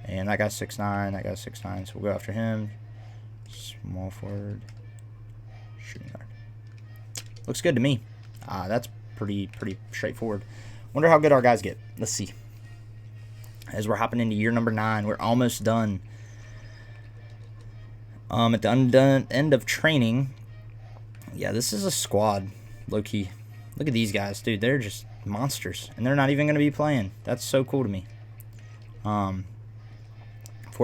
And that guy's 6'9", that guy's 6'9", so we'll go after him. Small forward, shooting guard. Looks good to me. That's pretty straightforward. Wonder how good our guys get. Let's see. As we're hopping into year number 9, we're almost done. At the end of training, yeah, this is a squad, low-key. Look at these guys, dude. They're just monsters, and they're not even going to be playing. That's so cool to me. 4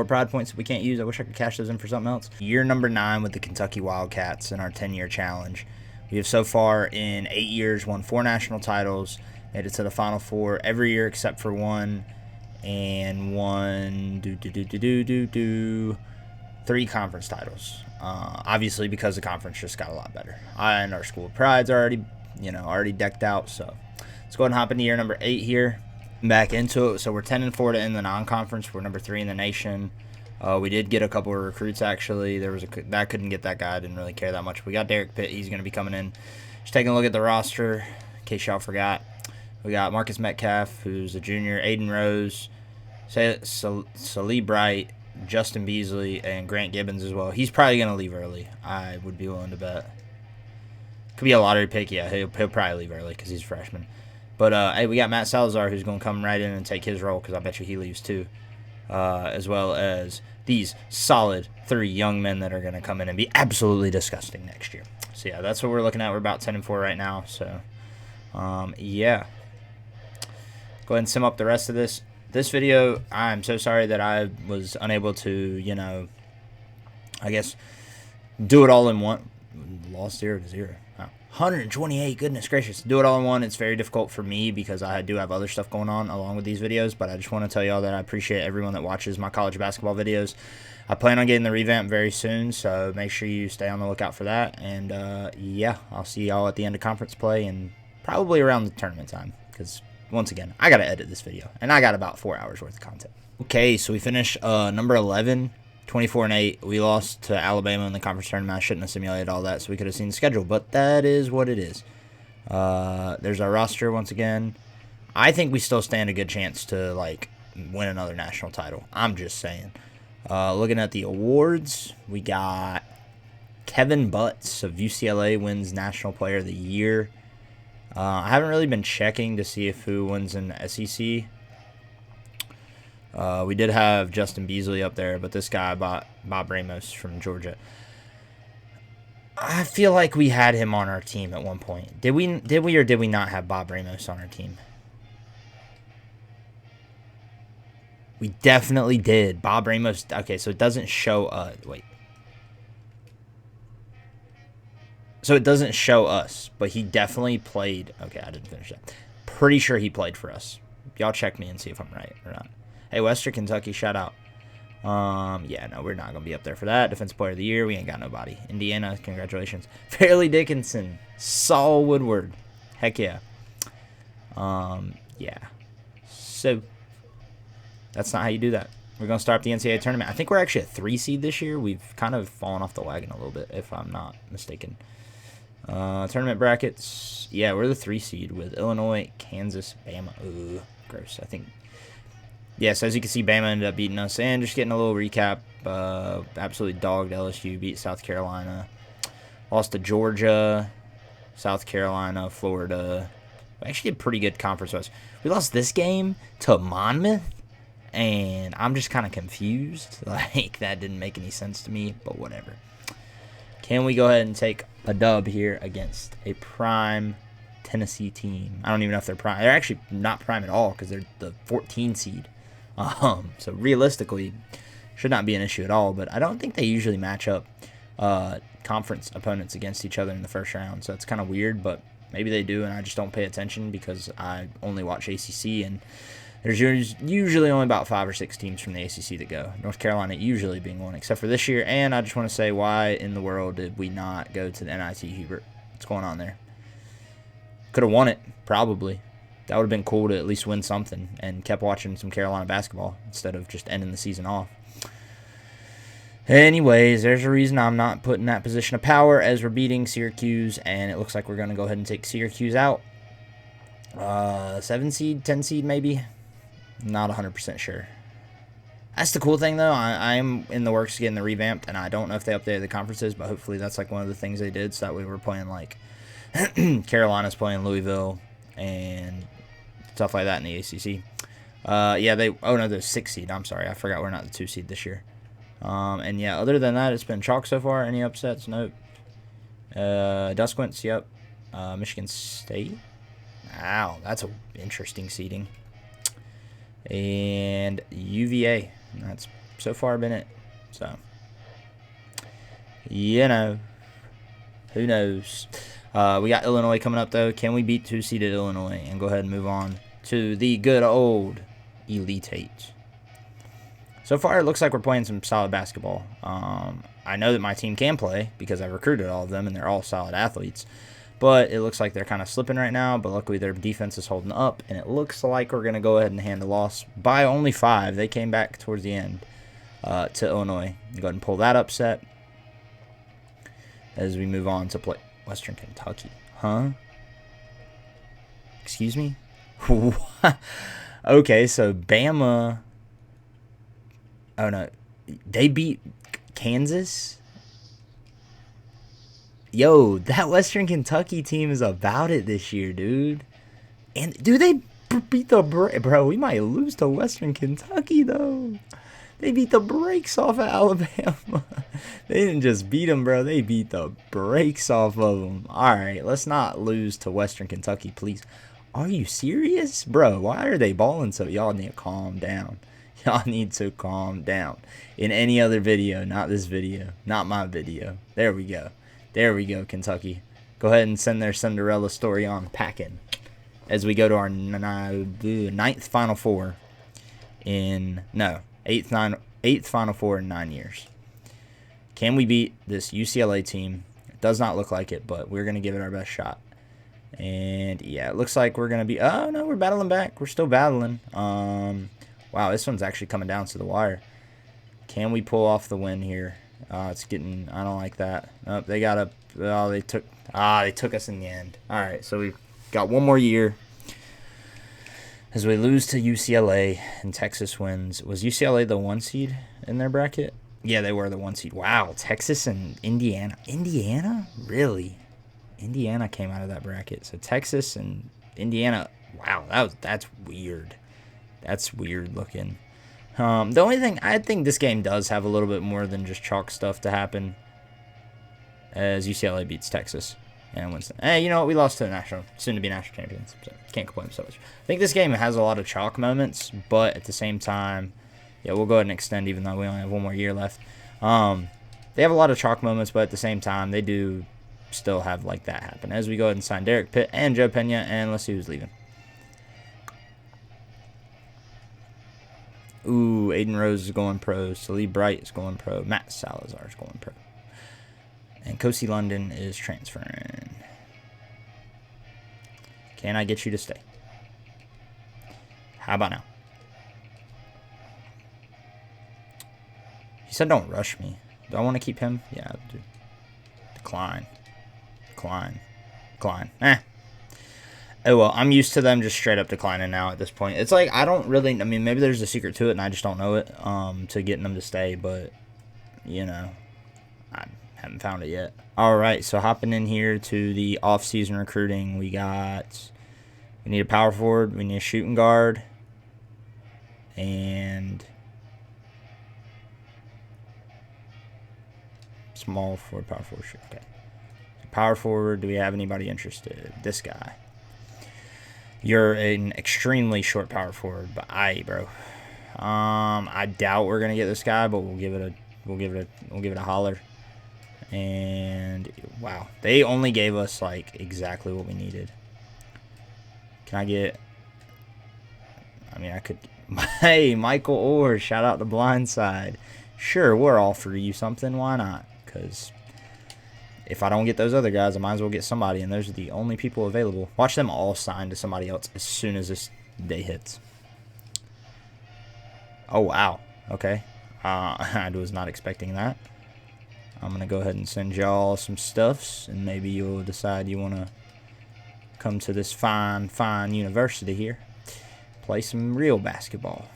pride points that we can't use. I wish I could cash those in for something else. Year number 9 with the Kentucky Wildcats in our 10-year challenge. We have so far in 8 years won 4 national titles, made it to the Final Four every year except for 1, and won 3 conference titles. Obviously, because the conference just got a lot better. And our school of pride's already decked out. So let's go ahead and hop into year number 8 here. Back into it. So we're 10-4 to end the non-conference. We're number 3 in the nation. We did get a couple of recruits, actually. That couldn't get that guy. I didn't really care that much. We got Derek Pitt. He's going to be coming in. Just taking a look at the roster, in case y'all forgot. We got Marcus Metcalf, who's a junior, Aiden Rose, Salih Bright, Justin Beasley, and Grant Gibbons as well. He's probably going to leave early. I would be willing to bet. Could be a lottery pick. Yeah, he'll probably leave early because he's a freshman. But, hey, we got Matt Salazar, who's going to come right in and take his role because I bet you he leaves too. As well as these solid 3 young men that are going to come in and be absolutely disgusting next year. So, yeah, that's what we're looking at. We're about 10-4 right now. So, yeah. Go ahead and sum up the rest of this. This video, I'm so sorry that I was unable to, I guess, do it all in one. Lost 0-0. Wow. 128, goodness gracious. Do it all in one. It's very difficult for me because I do have other stuff going on along with these videos, but I just want to tell y'all that I appreciate everyone that watches my college basketball videos. I plan on getting the revamp very soon, so make sure you stay on the lookout for that. And, yeah, I'll see y'all at the end of conference play and probably around the tournament time because, once again, I got to edit this video, and I got about 4 hours worth of content. Okay, so we finished number 11. 24-8. We lost to Alabama in the conference tournament. I shouldn't have simulated all that so we could have seen the schedule, but that is what it is. There's our roster once again. I think we still stand a good chance to win another national title. I'm just saying. Looking at the awards, we got Kevin Butts of UCLA wins National Player of the Year. I haven't really been checking to see if who wins in SEC. We did have Justin Beasley up there, but this guy, Bob Ramos from Georgia. I feel like we had him on our team at one point. Did we or did we not have Bob Ramos on our team? We definitely did. Bob Ramos. Okay, so it doesn't show wait. So it doesn't show us, but he definitely played. Okay, I didn't finish that. Pretty sure he played for us. Y'all check me and see if I'm right or not. Hey, Western Kentucky, shout out. Yeah, no, we're not going to be up there for that. Defensive Player of the Year, we ain't got nobody. Indiana, congratulations. Fairleigh Dickinson, Saul Woodward. Heck yeah. Yeah. So, that's not how you do that. we're going to start up the NCAA tournament. I think we're actually a 3 seed this year. We've kind of fallen off the wagon a little bit, if I'm not mistaken. Tournament brackets. Yeah, we're the 3 seed with Illinois, Kansas, Bama. Ooh, gross. I think. Yeah, so as you can see, Bama ended up beating us. And just getting a little recap. Absolutely dogged LSU, beat South Carolina. Lost to Georgia, South Carolina, Florida. We actually did pretty good conference-wise. We lost this game to Monmouth. And I'm just kind of confused. Like, that didn't make any sense to me, but whatever. Can we go ahead and take a dub here against a prime Tennessee team? I don't even know if they're prime. They're actually not prime at all because they're the 14 seed. So realistically, should not be an issue at all. But I don't think they usually match up conference opponents against each other in the first round. So it's kind of weird, but maybe they do, and I just don't pay attention because I only watch ACC, and there's usually only about 5 or 6 teams from the ACC that go. North Carolina usually being one, except for this year. And I just want to say, why in the world did we not go to the NIT, Hubert? What's going on there? Could have won it, probably. That would have been cool to at least win something and kept watching some Carolina basketball instead of just ending the season off. Anyways, there's a reason I'm not put in that position of power as we're beating Syracuse, and it looks like we're going to go ahead and take Syracuse out. 7 seed, 10 seed maybe? Not 100% sure. That's the cool thing, though. I'm in the works getting the revamped, and I don't know if they updated the conferences, but hopefully that's like one of the things they did, so that way we're playing like Carolina's playing Louisville and stuff like that in the ACC. Yeah, they're 6 seed. I'm sorry, I forgot we're not the 2 seed this year. And yeah, other than that, it's been chalk so far. Any upsets? Nope. Duskwints, yep. Michigan State. Wow, that's an interesting seeding. And UVA. That's so far been it. So, you know, who knows? We got Illinois coming up, though. Can we beat 2-seeded Illinois and go ahead and move on to the good old Elite Eight? So far, it looks like we're playing some solid basketball. I know that my team can play because I recruited all of them, and they're all solid athletes. But it looks like they're kind of slipping right now. But luckily, their defense is holding up. And it looks like we're going to go ahead and hand the loss by only 5. They came back towards the end to Illinois. Go ahead and pull that upset as we move on to play Western Kentucky. Huh? Excuse me? Okay, so Bama. Oh, no. They beat Kansas? Yo, that Western Kentucky team is about it this year, dude. And, dude, they beat the bro, we might lose to Western Kentucky, though. They beat the brakes off of Alabama. They didn't just beat them, bro. They beat the brakes off of them. All right, let's not lose to Western Kentucky, please. Are you serious? Bro, why are they balling so? Y'all need to calm down. Y'all need to calm down. In any other video, not this video. Not my video. There we go. There we go, Kentucky. Go ahead and send their Cinderella story on packing as we go to our 9th Final Four in, no, 8th Final Four in 9 years. Can we beat this UCLA team? It does not look like it, but we're going to give it our best shot. And, yeah, it looks like we're going to be, oh, no, we're battling back. We're still battling. Wow, this one's actually coming down to the wire. Can we pull off the win here? It's getting, I don't like that. Nope, they got they took us in the end. All right, so we've got one more year as we lose to UCLA and Texas wins. Was UCLA the 1 seed in their bracket? Yeah, they were the 1 seed. Wow, Texas and Indiana. Indiana? Really? Indiana came out of that bracket. So Texas and Indiana, wow, that's weird. That's weird looking. The only thing, I think this game does have a little bit more than just chalk stuff to happen as UCLA beats Texas and wins. Hey, you know what? We lost to the soon-to-be national champions, so can't complain so much. I think this game has a lot of chalk moments, but at the same time, yeah, we'll go ahead and extend even though we only have 1 more year left. They have a lot of chalk moments, but at the same time, they do still have like that happen. As we go ahead and sign Derek Pitt and Joe Pena, and let's see who's leaving. Ooh, Aiden Rose is going pro. Salih Bright is going pro. Matt Salazar is going pro. And Kosi London is transferring. Can I get you to stay? How about now? He said don't rush me. Do I want to keep him? Yeah, dude. Decline. Decline. Decline. Oh, well, I'm used to them just straight up declining now at this point. It's like, I don't really, I mean, maybe there's a secret to it and I just don't know it, to getting them to stay, but, you know, I haven't found it yet. All right, so hopping in here to the off-season recruiting, we need a power forward, we need a shooting guard, and small forward, power forward, okay. Power forward, do we have anybody interested? This guy. You're an extremely short power forward, but bro. I doubt we're gonna get this guy, but we'll give it a holler. And wow, they only gave us like exactly what we needed. Can I get? I mean, I could. Hey, Michael Orr, shout out to Blindside. Sure, we'll offer you something. Why not? Because if I don't get those other guys, I might as well get somebody, and those are the only people available. Watch them all sign to somebody else as soon as this day hits. Oh, wow. Okay. I was not expecting that. I'm going to go ahead and send y'all some stuffs, and maybe you'll decide you want to come to this fine university here. Play some real basketball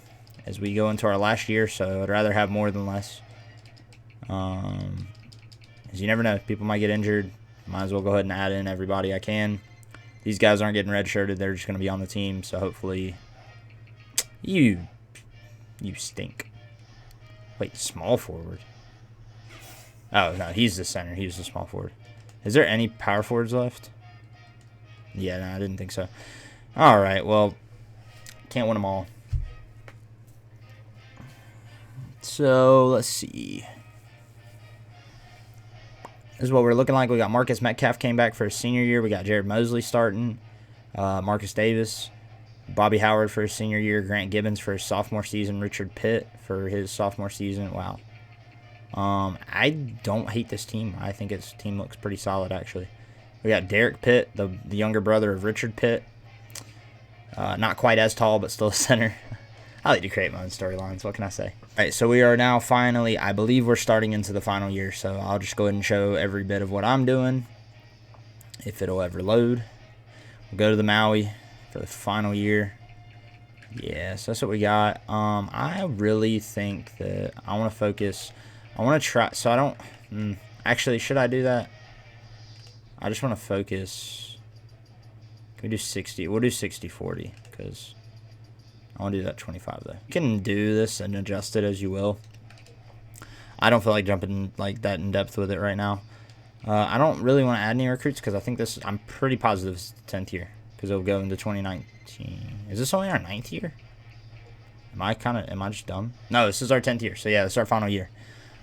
as we go into our last year, so I'd rather have more than less. As you never know, people might get injured. Might as well go ahead and add in everybody I can. These guys aren't getting redshirted. They're just going to be on the team, so hopefully you stink. Wait, small forward? Oh, no, he's the center. He's the small forward. Is there any power forwards left? Yeah, no, I didn't think so. All right, well, can't win them all. So, let's see. This is what we're looking like. We got Marcus Metcalf came back for his senior year. We got Jared Mosley starting. Marcus Davis. Bobby Howard for his senior year. Grant Gibbons for his sophomore season. Richard Pitt for his sophomore season. Wow. I don't hate this team. I think its team looks pretty solid, actually. We got Derek Pitt, the younger brother of Richard Pitt. Not quite as tall, but still a center. I like to create my own storylines. What can I say? All right, so we are now finally, I believe we're starting into the final year, so I'll just go ahead and show every bit of what I'm doing, if it'll ever load. We'll go to the Maui for the final year. Yes, that's what we got. I really think that I want to focus. I want to try, so I don't, actually, should I do that? I just want to focus. Can we do 60? We'll do 60-40, because I want to do that 25, though. You can do this and adjust it as you will. I don't feel like jumping like that in depth with it right now. I don't really want to add any recruits because I think this, I'm pretty positive it's the 10th year because it'll go into 2019. Is this only our 9th year? Am I just dumb? No, this is our 10th year. So, yeah, this is our final year.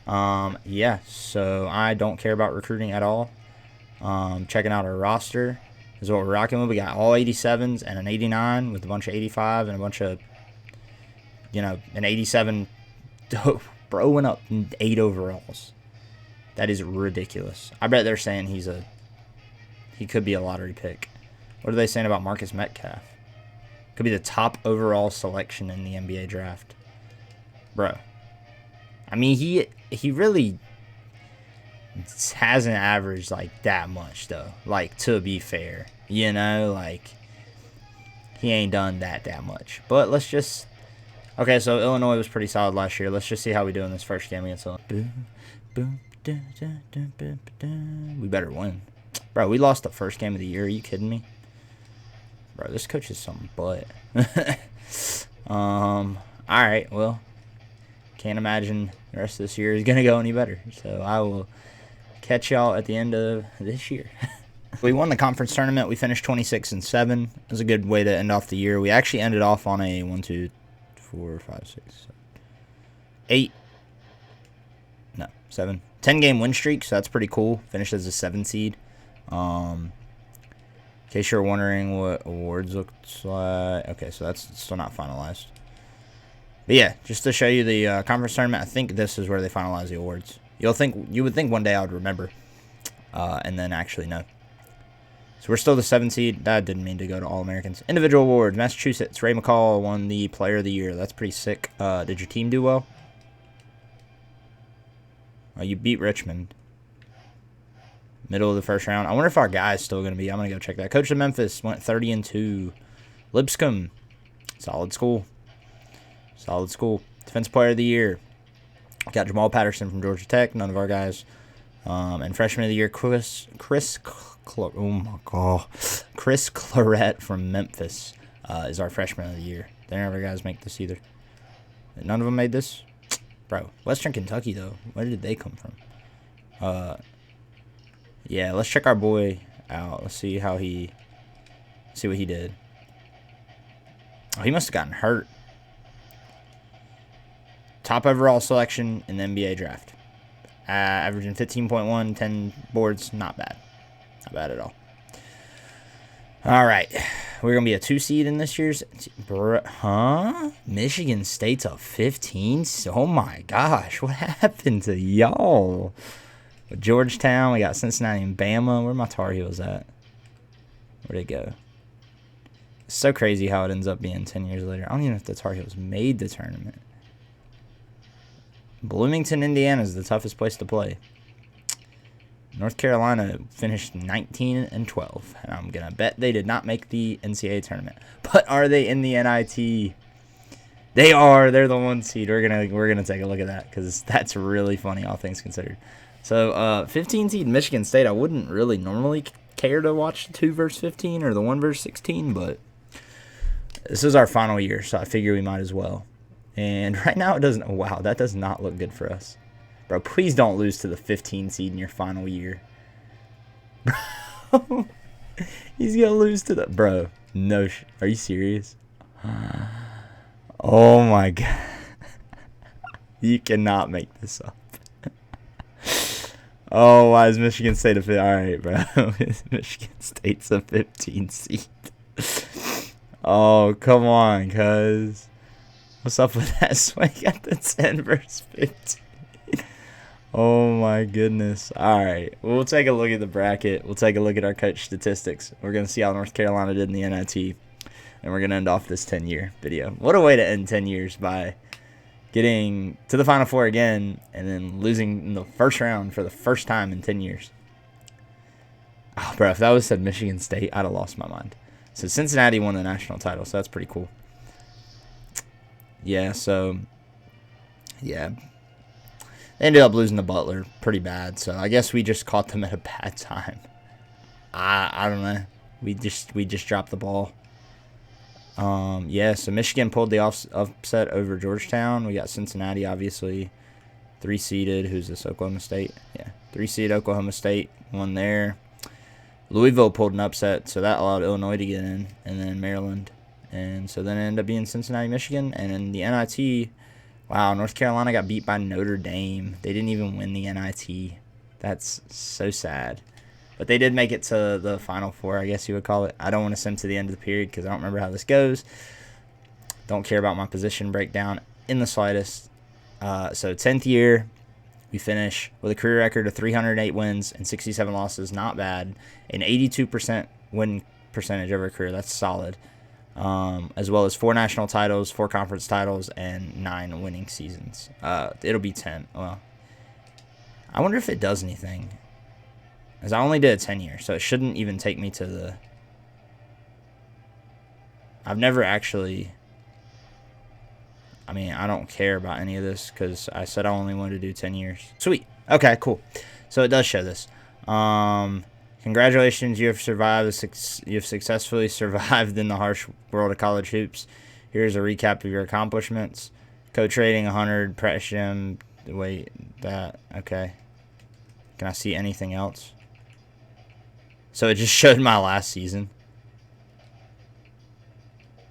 Yeah, so I don't care about recruiting at all. Checking out our roster is what we're rocking with. We got all 87s and an 89 with a bunch of 85 and a bunch of, you know, an 87 throwing up 8 overalls. That is ridiculous. I bet they're saying he could be a lottery pick. What are they saying about Marcus Metcalf? Could be the top overall selection in the NBA draft. Bro. I mean, he really hasn't averaged like that much though. Like, to be fair, you know, like he ain't done that much. But let's just okay. So Illinois was pretty solid last year. Let's just see how we do in this first game against Illinois. We better win, bro. We lost the first game of the year. Are you kidding me, bro? This coach is some butt. All right. Well, can't imagine the rest of this year is gonna go any better. So I will catch y'all at the end of this year. We won the conference tournament. We finished 26-7. It was a good way to end off the year. We actually ended off on a 1, 2, 4, 5, 6, 7, 8. No, 7. 10-game win streak, so that's pretty cool. Finished as a 7 seed. In case you're wondering what awards looks like. Okay, so that's still not finalized. But yeah, just to show you the conference tournament, I think this is where they finalize the awards. You would think one day I would remember, and then actually no. So we're still the 7 seed. That didn't mean to go to All-Americans. Individual awards. Massachusetts. Ray McCall won the Player of the Year. That's pretty sick. Did your team do well? You beat Richmond. Middle of the first round. I wonder if our guy's still going to be. I'm going to go check that. Coach of Memphis went 30-2. Lipscomb. Solid school. Solid school. Defensive Player of the Year. Got Jamal Patterson from Georgia Tech. None of our guys. And Freshman of the Year, Chris Claret from Memphis is our Freshman of the Year. They never guys make this either. None of them made this? Bro, Western Kentucky, though. Where did they come from? Yeah, let's check our boy out. Let's see how he... See what he did. Oh, he must have gotten hurt. Top overall selection in the NBA draft. Averaging 15.1, 10 boards. Not bad. Not bad at all. All right. We're going to be a 2 seed in this year's... Huh? Michigan State's a 15? Oh, my gosh. What happened to y'all? With Georgetown, we got Cincinnati and Bama. Where are my Tar Heels at? Where'd it go? It's so crazy how it ends up being 10 years later. I don't even know if the Tar Heels made the tournament. Bloomington, Indiana is the toughest place to play. North Carolina finished 19-12, and I'm gonna bet they did not make the NCAA tournament. But are they in the NIT? They are. They're the 1 seed. We're gonna take a look at that because that's really funny, all things considered. So 15 seed Michigan State. I wouldn't really normally care to watch the 2 versus 15 or the 1 versus 16, but this is our final year, so I figure we might as well. And right now it doesn't. Wow, that does not look good for us. Bro, please don't lose to the 15 seed in your final year. Bro, he's going to lose to the... Bro, no. Are you serious? Oh, my God. You cannot make this up. Oh, why is Michigan State a 15? All right, bro. Michigan State's a 15 seed. Oh, come on, cuz. What's up with that swing at the 10 versus 15? Oh, my goodness. All right. We'll take a look at the bracket. We'll take a look at our coach statistics. We're going to see how North Carolina did in the NIT. And we're going to end off this 10-year video. What a way to end 10 years by getting to the Final Four again and then losing in the first round for the first time in 10 years. Oh, bro, if that was said Michigan State, I'd have lost my mind. So Cincinnati won the national title, so that's pretty cool. Yeah, so, yeah. They ended up losing to Butler pretty bad, so I guess we just caught them at a bad time. I don't know. We just dropped the ball. Yeah, so Michigan pulled the upset over Georgetown. We got Cincinnati, obviously, 3-seeded. Who's this, Oklahoma State? Yeah, 3-seed Oklahoma State won there. Louisville pulled an upset, so that allowed Illinois to get in, and then Maryland. And so then it ended up being Cincinnati, Michigan. And in the NIT, wow, North Carolina got beat by Notre Dame. They didn't even win the NIT. That's so sad. But they did make it to the Final Four, I guess you would call it. I don't want to send to the end of the period because I don't remember how this goes. Don't care about my position breakdown in the slightest. So 10th year, we finish with a career record of 308 wins and 67 losses. Not bad. An 82% win percentage over a career. That's solid. As well as 4 national titles, 4 conference titles, and 9 winning seasons. It'll be 10. Well, I wonder if it does anything. As I only did a 10-year, so it shouldn't even take me to the... I've never actually... I mean, I don't care about any of this because I said I only wanted to do 10 years. Sweet. Okay, cool. So it does show this. Congratulations, you have survived. You have successfully survived in the harsh world of college hoops. Here's a recap of your accomplishments. Coach rating 100. Pressure. Wait, that. Okay. Can I see anything else? So it just showed my last season.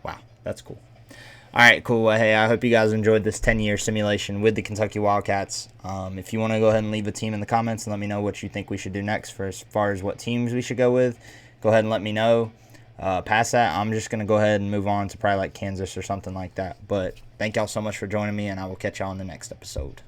Wow, that's cool. All right, cool. Well, hey, I hope you guys enjoyed this 10-year simulation with the Kentucky Wildcats. If you want to go ahead and leave a team in the comments and let me know what you think we should do next for as far as what teams we should go with, go ahead and let me know. Past that, I'm just going to go ahead and move on to probably like Kansas or something like that. But thank y'all so much for joining me, and I will catch y'all on the next episode.